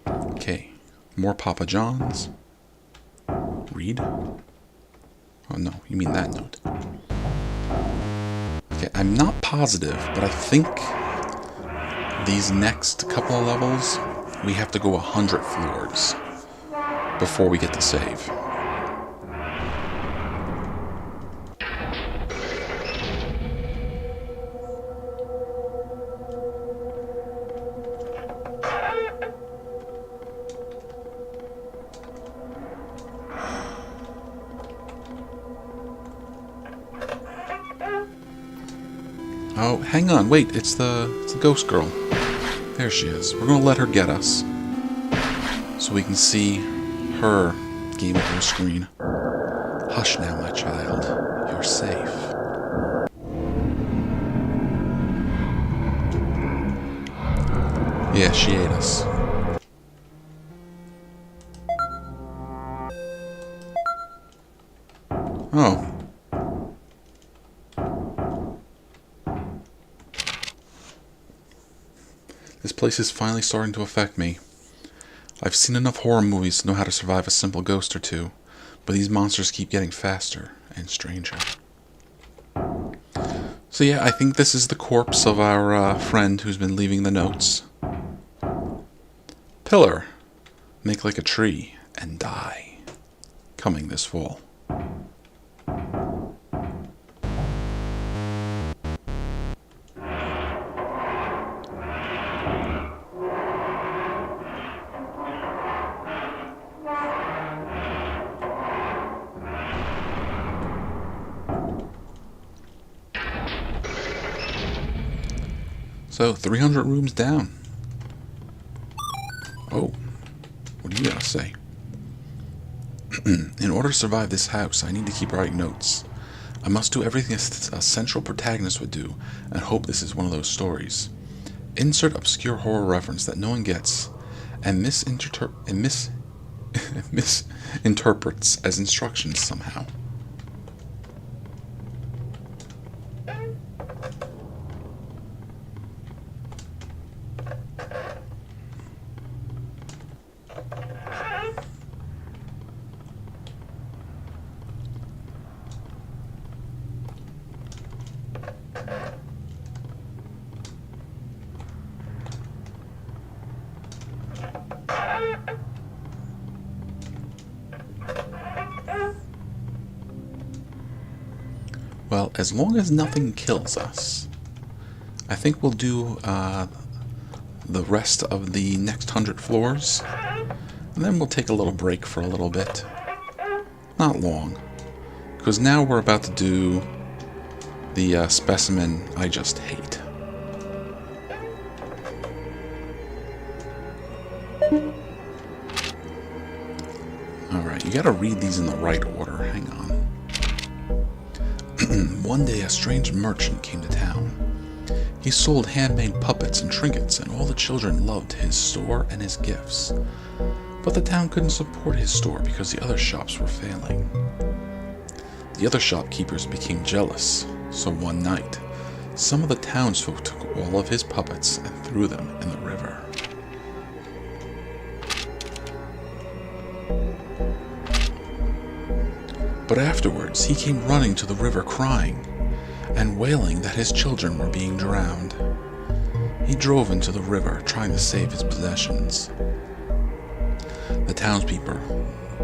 Okay. More Papa John's. Read. Oh no, you mean that note. Okay, I'm not positive, but I think these next couple of levels, we have to go 100 floors before we get to save. Oh, hang on, wait, it's the ghost girl. There she is. We're gonna let her get us, so we can see her game over screen. Hush now, my child. You're safe. Yeah, she ate us. Oh. This place is finally starting to affect me. I've seen enough horror movies to know how to survive a simple ghost or two, but these monsters keep getting faster and stranger. So yeah, I think this is the corpse of our friend who's been leaving the notes. Pillar, make like a tree and die. Coming this fall. So, 300 rooms down. Oh, what do you gotta say? In order to survive this house, I need to keep writing notes. I must do everything a central protagonist would do, and hope this is one of those stories. Insert obscure horror reference that no one gets, and misinterprets as instructions somehow. Well, as long as nothing kills us, I think we'll do the rest of the next 100 floors, and then we'll take a little break for a little bit. Not long, because now we're about to do the specimen I just hate. Alright, you gotta read these in the right order. Hang on. One day a strange merchant came to town. He sold handmade puppets and trinkets, and all the children loved his store and his gifts. But the town couldn't support his store because the other shops were failing. The other shopkeepers became jealous, so one night, some of the townsfolk took all of his puppets and threw them in the river. But afterwards, he came running to the river crying and wailing that his children were being drowned. He drove into the river trying to save his possessions. The townspeople,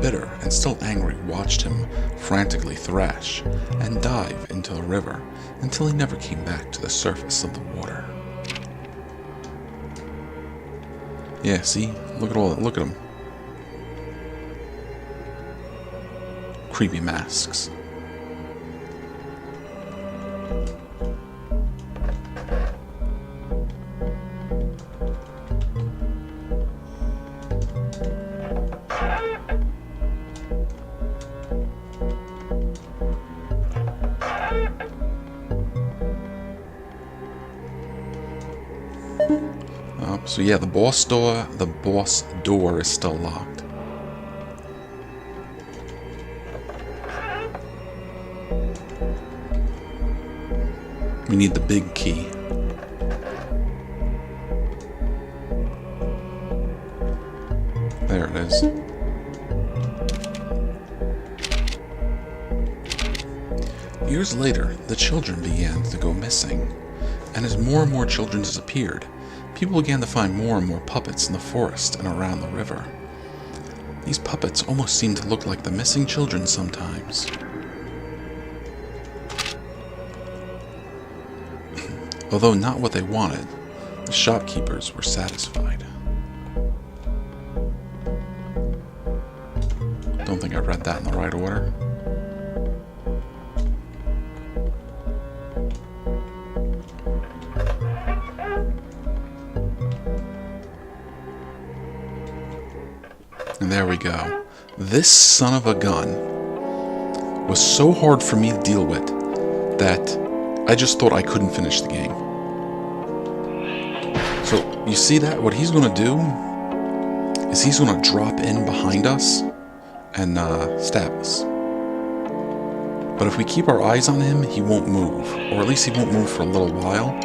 bitter and still angry, watched him frantically thrash and dive into the river until he never came back to the surface of the water. Yeah, see? Look at them. Creepy masks. So yeah, the boss door is still locked. We need the big key. There it is. Years later, the children began to go missing, and as more and more children disappeared, people began to find more and more puppets in the forest and around the river. These puppets almost seemed to look like the missing children sometimes. Although not what they wanted, the shopkeepers were satisfied. Don't think I read that in the right order. And there we go. This son of a gun was so hard for me to deal with that I just thought I couldn't finish the game. So, you see that? What he's going to do is he's going to drop in behind us and stab us. But if we keep our eyes on him, he won't move. Or at least he won't move for a little while.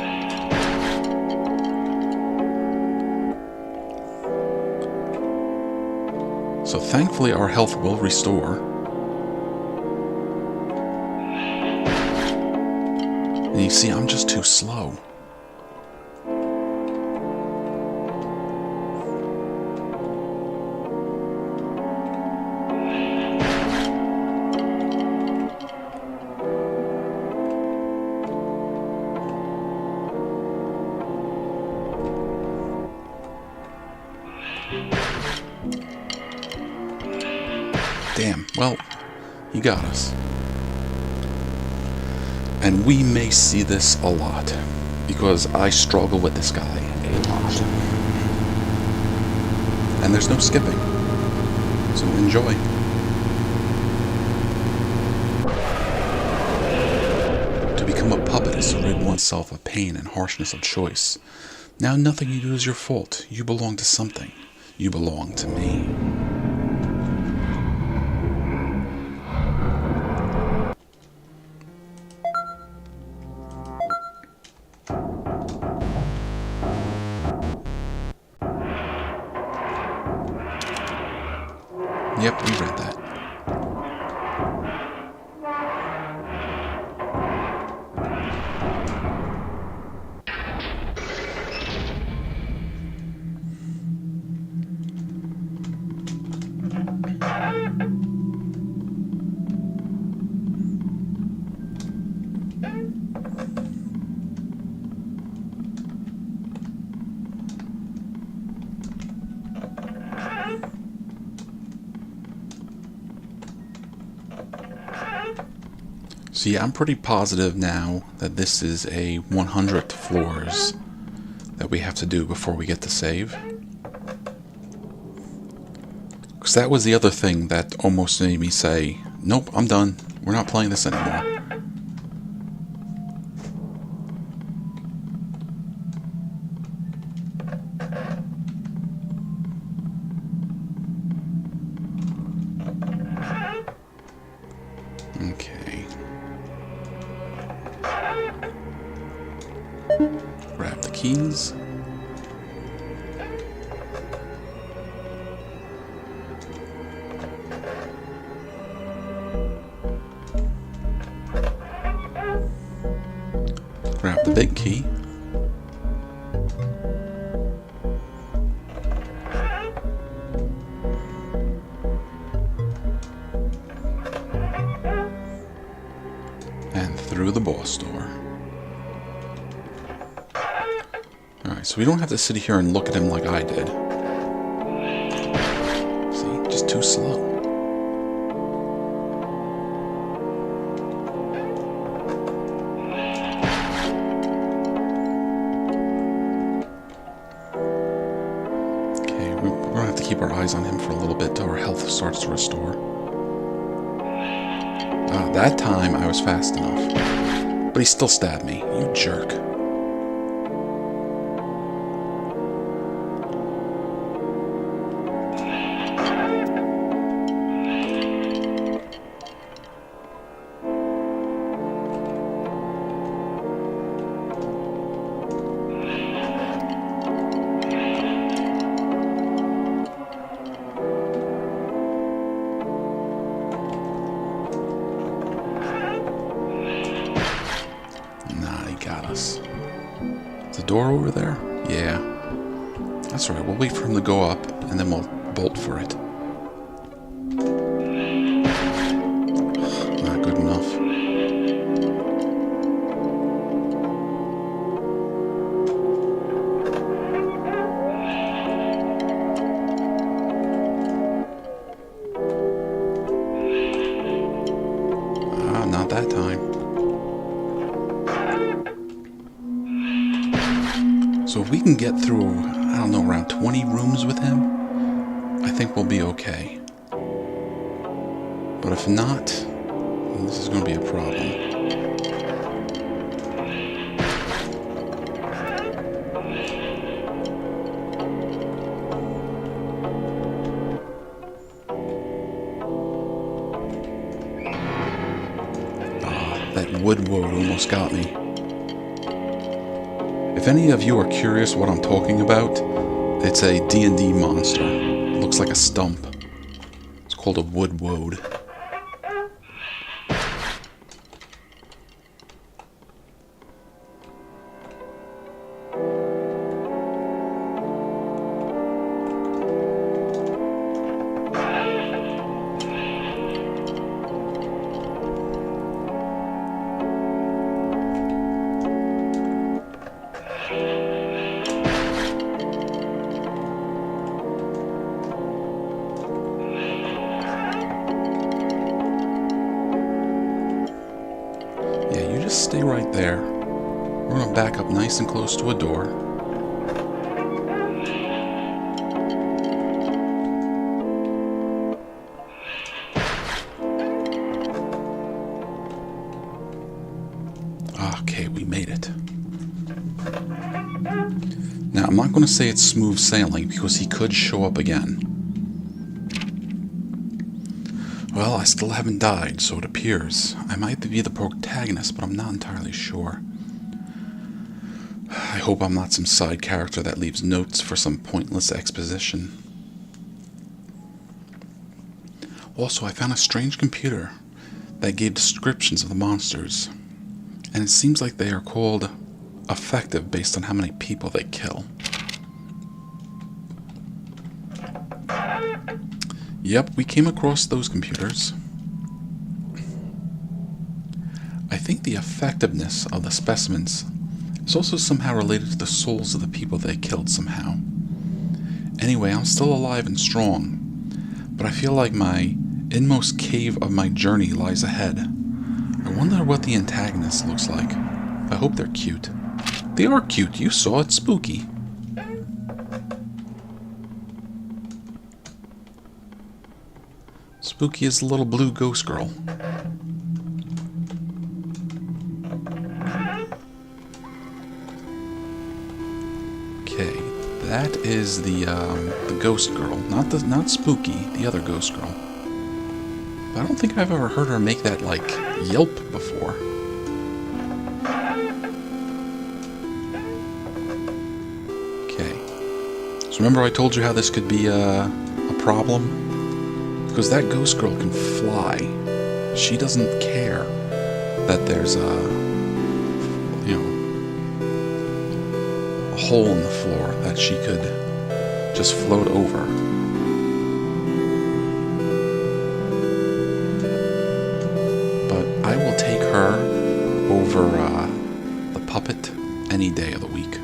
So thankfully our health will restore. And you see, I'm just too slow. Damn, well, he got us. And we may see this a lot, because I struggle with this guy a lot. And there's no skipping, so enjoy. To become a puppet is to rid oneself of pain and harshness of choice. Now nothing you do is your fault. You belong to something. You belong to me. Yep, we read that. So yeah, I'm pretty positive now that this is a 100th floors that we have to do before we get to save. Because that was the other thing that almost made me say, nope, I'm done. We're not playing this anymore. Okay. Grab the keys. Grab the big key. And through the boss door. Alright, so we don't have to sit here and look at him like I did. See, just too slow. Okay, we're going to have to keep our eyes on him for a little bit till our health starts to restore. That time I was fast enough. But he still stabbed me. You jerk. The door over there? Yeah. That's right, we'll wait for him to go up, and then we'll bolt for it. Not good enough. Not that time. So if we can get through, I don't know, around 20 rooms with him, I think we'll be okay. But if not, this is going to be a problem. That wood woad almost got me. If any of you are curious what I'm talking about, it's a D&D monster. It looks like a stump. It's called a wood woad. Just stay right there. We're going to back up nice and close to a door. Okay, we made it. Now, I'm not going to say it's smooth sailing because he could show up again. Well, I still haven't died, so it appears. I might be the protagonist, but I'm not entirely sure. I hope I'm not some side character that leaves notes for some pointless exposition. Also, I found a strange computer that gave descriptions of the monsters, and it seems like they are called effective based on how many people they kill. Yep, we came across those computers. I think the effectiveness of the specimens is also somehow related to the souls of the people they killed somehow. Anyway, I'm still alive and strong, but I feel like my inmost cave of my journey lies ahead. I wonder what the antagonist looks like. I hope they're cute. They are cute. You saw it. Spooky. Spooky is the little blue ghost girl. Okay, that is the ghost girl, not Spooky, the other ghost girl. But I don't think I've ever heard her make that like yelp before. Okay, so remember I told you how this could be a problem? Because that ghost girl can fly. She doesn't care that there's a hole in the floor that she could just float over. But I will take her over the puppet any day of the week.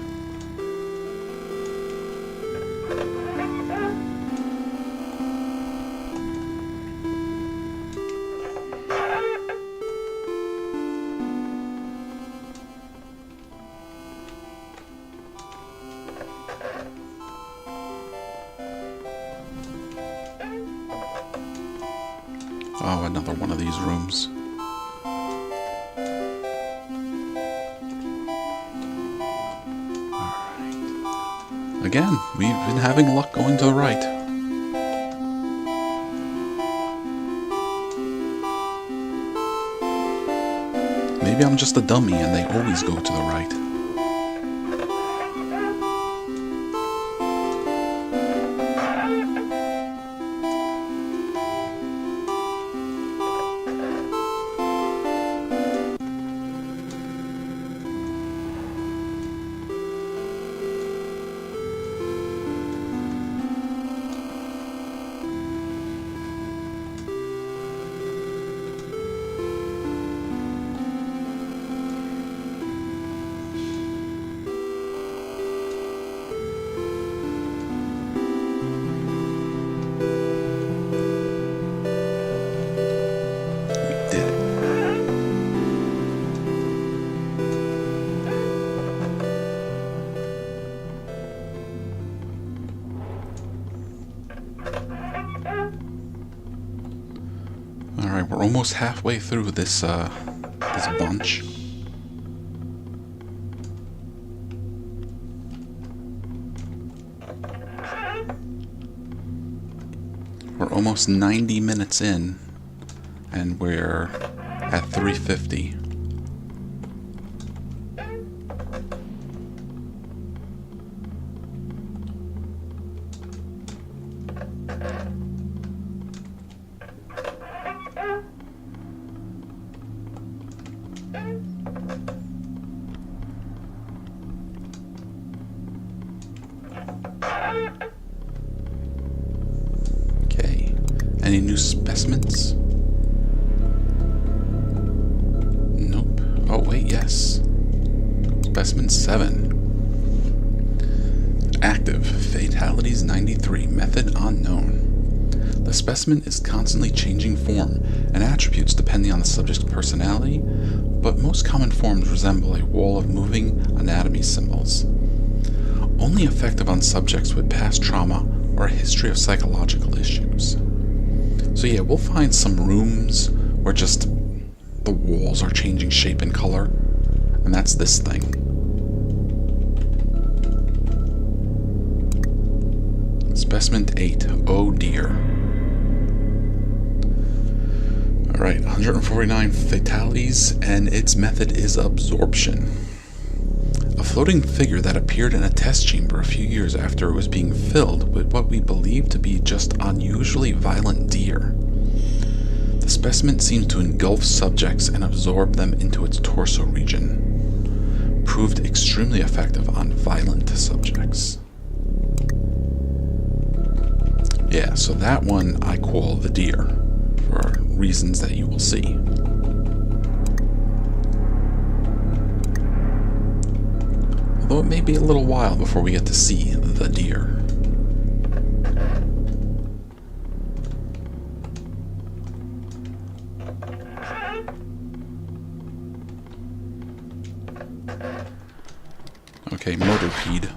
Oh, another one of these rooms. Alright. Again, we've been having luck going to the right. Maybe I'm just a dummy and they always go to the right. Alright, we're almost halfway through this bunch. We're almost 90 minutes in, and we're at 350. Okay, any new specimens? Nope. Oh wait, yes. Specimen 7. Active. Fatalities 93. Method unknown. The specimen is constantly changing form and attributes depending on the subject's personality, but most common forms resemble a wall of moving anatomy symbols. Only effective on subjects with past trauma or a history of psychological issues. So yeah, we'll find some rooms where just the walls are changing shape and color, and that's this thing. Specimen 8. Oh dear. Alright, 149 fatalities, and its method is absorption. A floating figure that appeared in a test chamber a few years after it was being filled with what we believe to be just unusually violent deer. The specimen seems to engulf subjects and absorb them into its torso region. Proved extremely effective on violent subjects. Yeah, so that one I call the deer, for reasons that you will see. Although it may be a little while before we get to see the deer. Okay, Murderpede.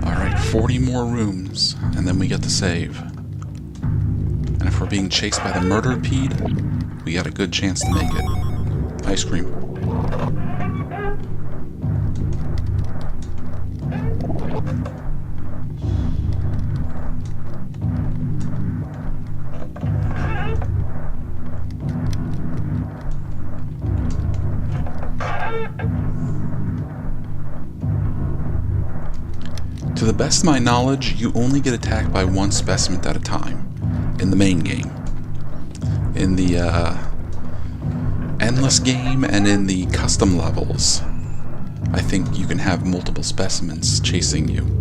Alright, 40 more rooms, and then we get to save. And if we're being chased by the Murderpede, we got a good chance to make it. Ice cream. To the best of my knowledge, you only get attacked by one specimen at a time in the main game. In the endless game and in the custom levels, I think you can have multiple specimens chasing you.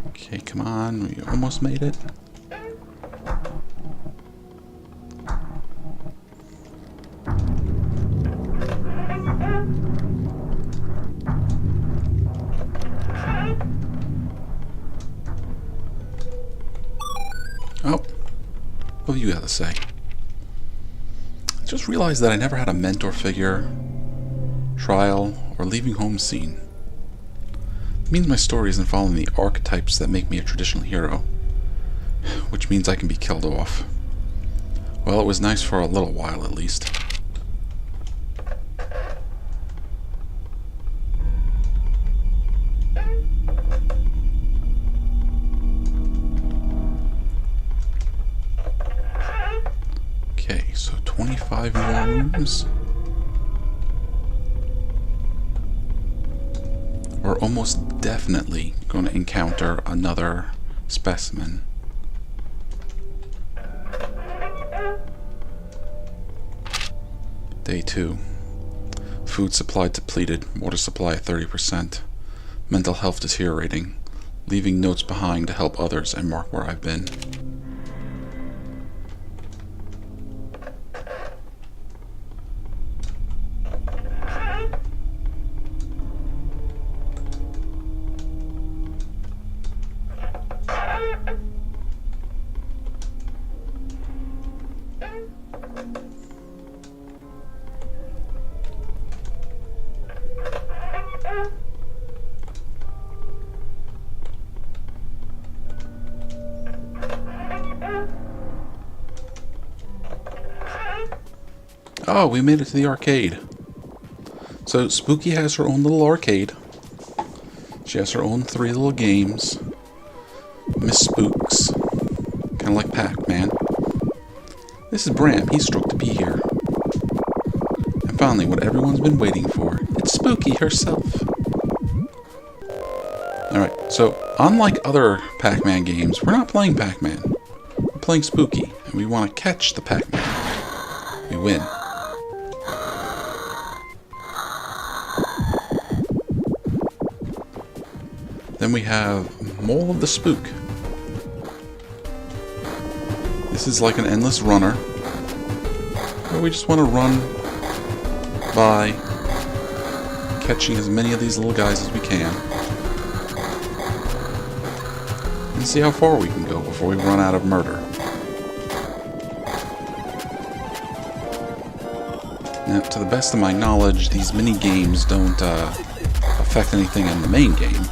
Okay, come on, we almost made it. Oh, what have you got to say? I just realized that I never had a mentor figure, trial, or leaving home scene. It means my story isn't following the archetypes that make me a traditional hero, which means I can be killed off. Well, it was nice for a little while at least. Okay, so 25 more rooms. We're almost definitely going to encounter another specimen. Day 2. Food supply depleted, water supply at 30%. Mental health deteriorating, leaving notes behind to help others and mark where I've been. Oh, we made it to the arcade. So Spooky has her own little arcade. She has her own 3 little games. Miss Spooks. Kind of like Pac-Man. This is Bram. He's stoked to be here. And finally, what everyone's been waiting for. It's Spooky herself. Alright, so unlike other Pac-Man games, we're not playing Pac-Man. We're playing Spooky, and we want to catch the Pac-Man. We win. Then we have Mole of the Spook. This is like an endless runner, where we just want to run by catching as many of these little guys as we can and see how far we can go before we run out of murder. Now, to the best of my knowledge, these mini games don't affect anything in the main game.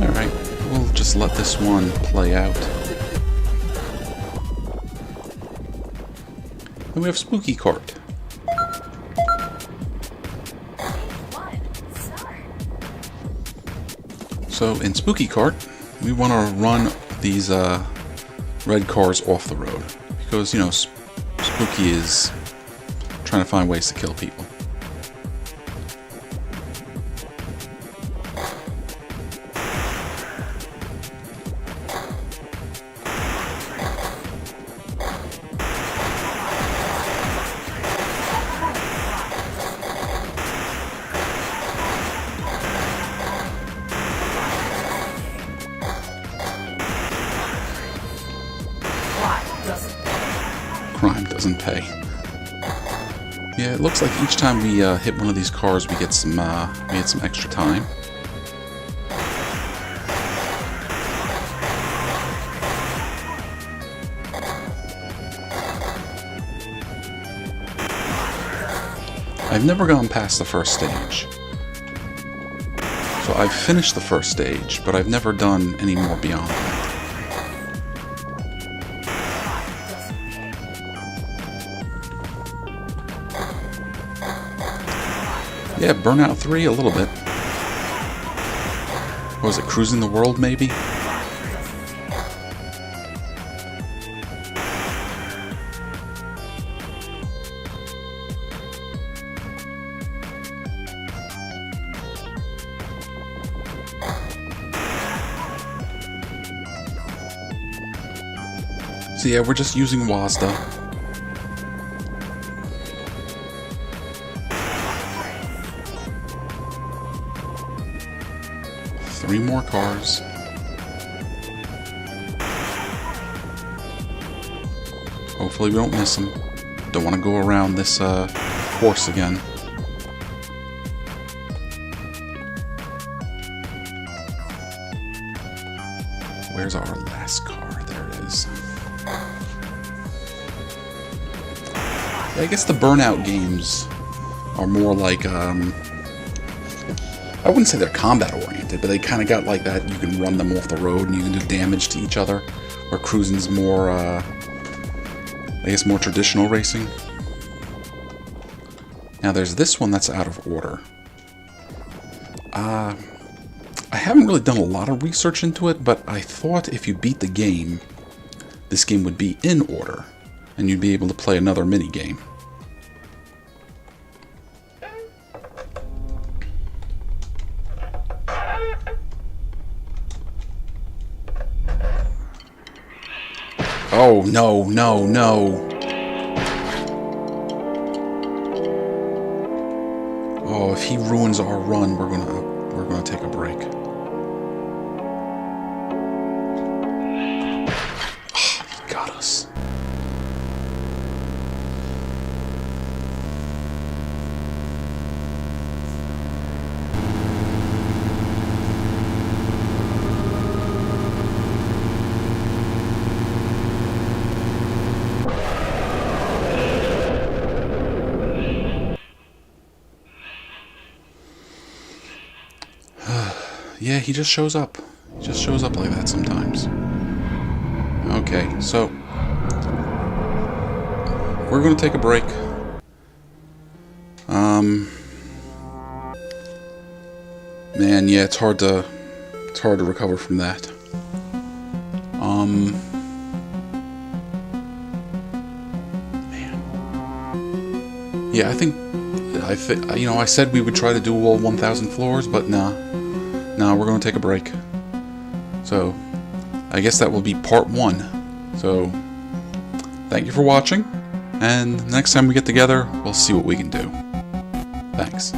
Alright, we'll just let this one play out. Then we have Spooky Cart. So in Spooky Cart, we want to run these red cars off the road because, you know, Spooky is trying to find ways to kill people. Crime doesn't pay. Yeah, it looks like each time we hit one of these cars, we get some extra time. I've never gone past the first stage. So I've finished the first stage, but I've never done any more beyond that. Yeah, Burnout 3 a little bit. What was it, Cruising the World maybe? So yeah, we're just using WASDA. Three more cars. Hopefully we don't miss them. Don't want to go around this course again. Where's our last car? There it is. I guess the Burnout games are more like, I wouldn't say they're combat oriented, but they kind of got like that. You can run them off the road and you can do damage to each other. Where Cruising's more, I guess, more traditional racing. Now there's this one that's out of order. I haven't really done a lot of research into it, but I thought if you beat the game, this game would be in order, and you'd be able to play another mini game. Oh, no, no, no. Oh, if he ruins our run, we're gonna take a break. Oh, he got us. Yeah, he just shows up. He just shows up like that sometimes. Okay, so we're gonna take a break. Man, yeah, it's hard to recover from that. Man. Yeah, I think you know, I said we would try to do all 1,000 floors, but nah. Now we're going to take a break. So, I guess that will be part 1. So, thank you for watching, and next time we get together, we'll see what we can do. Thanks.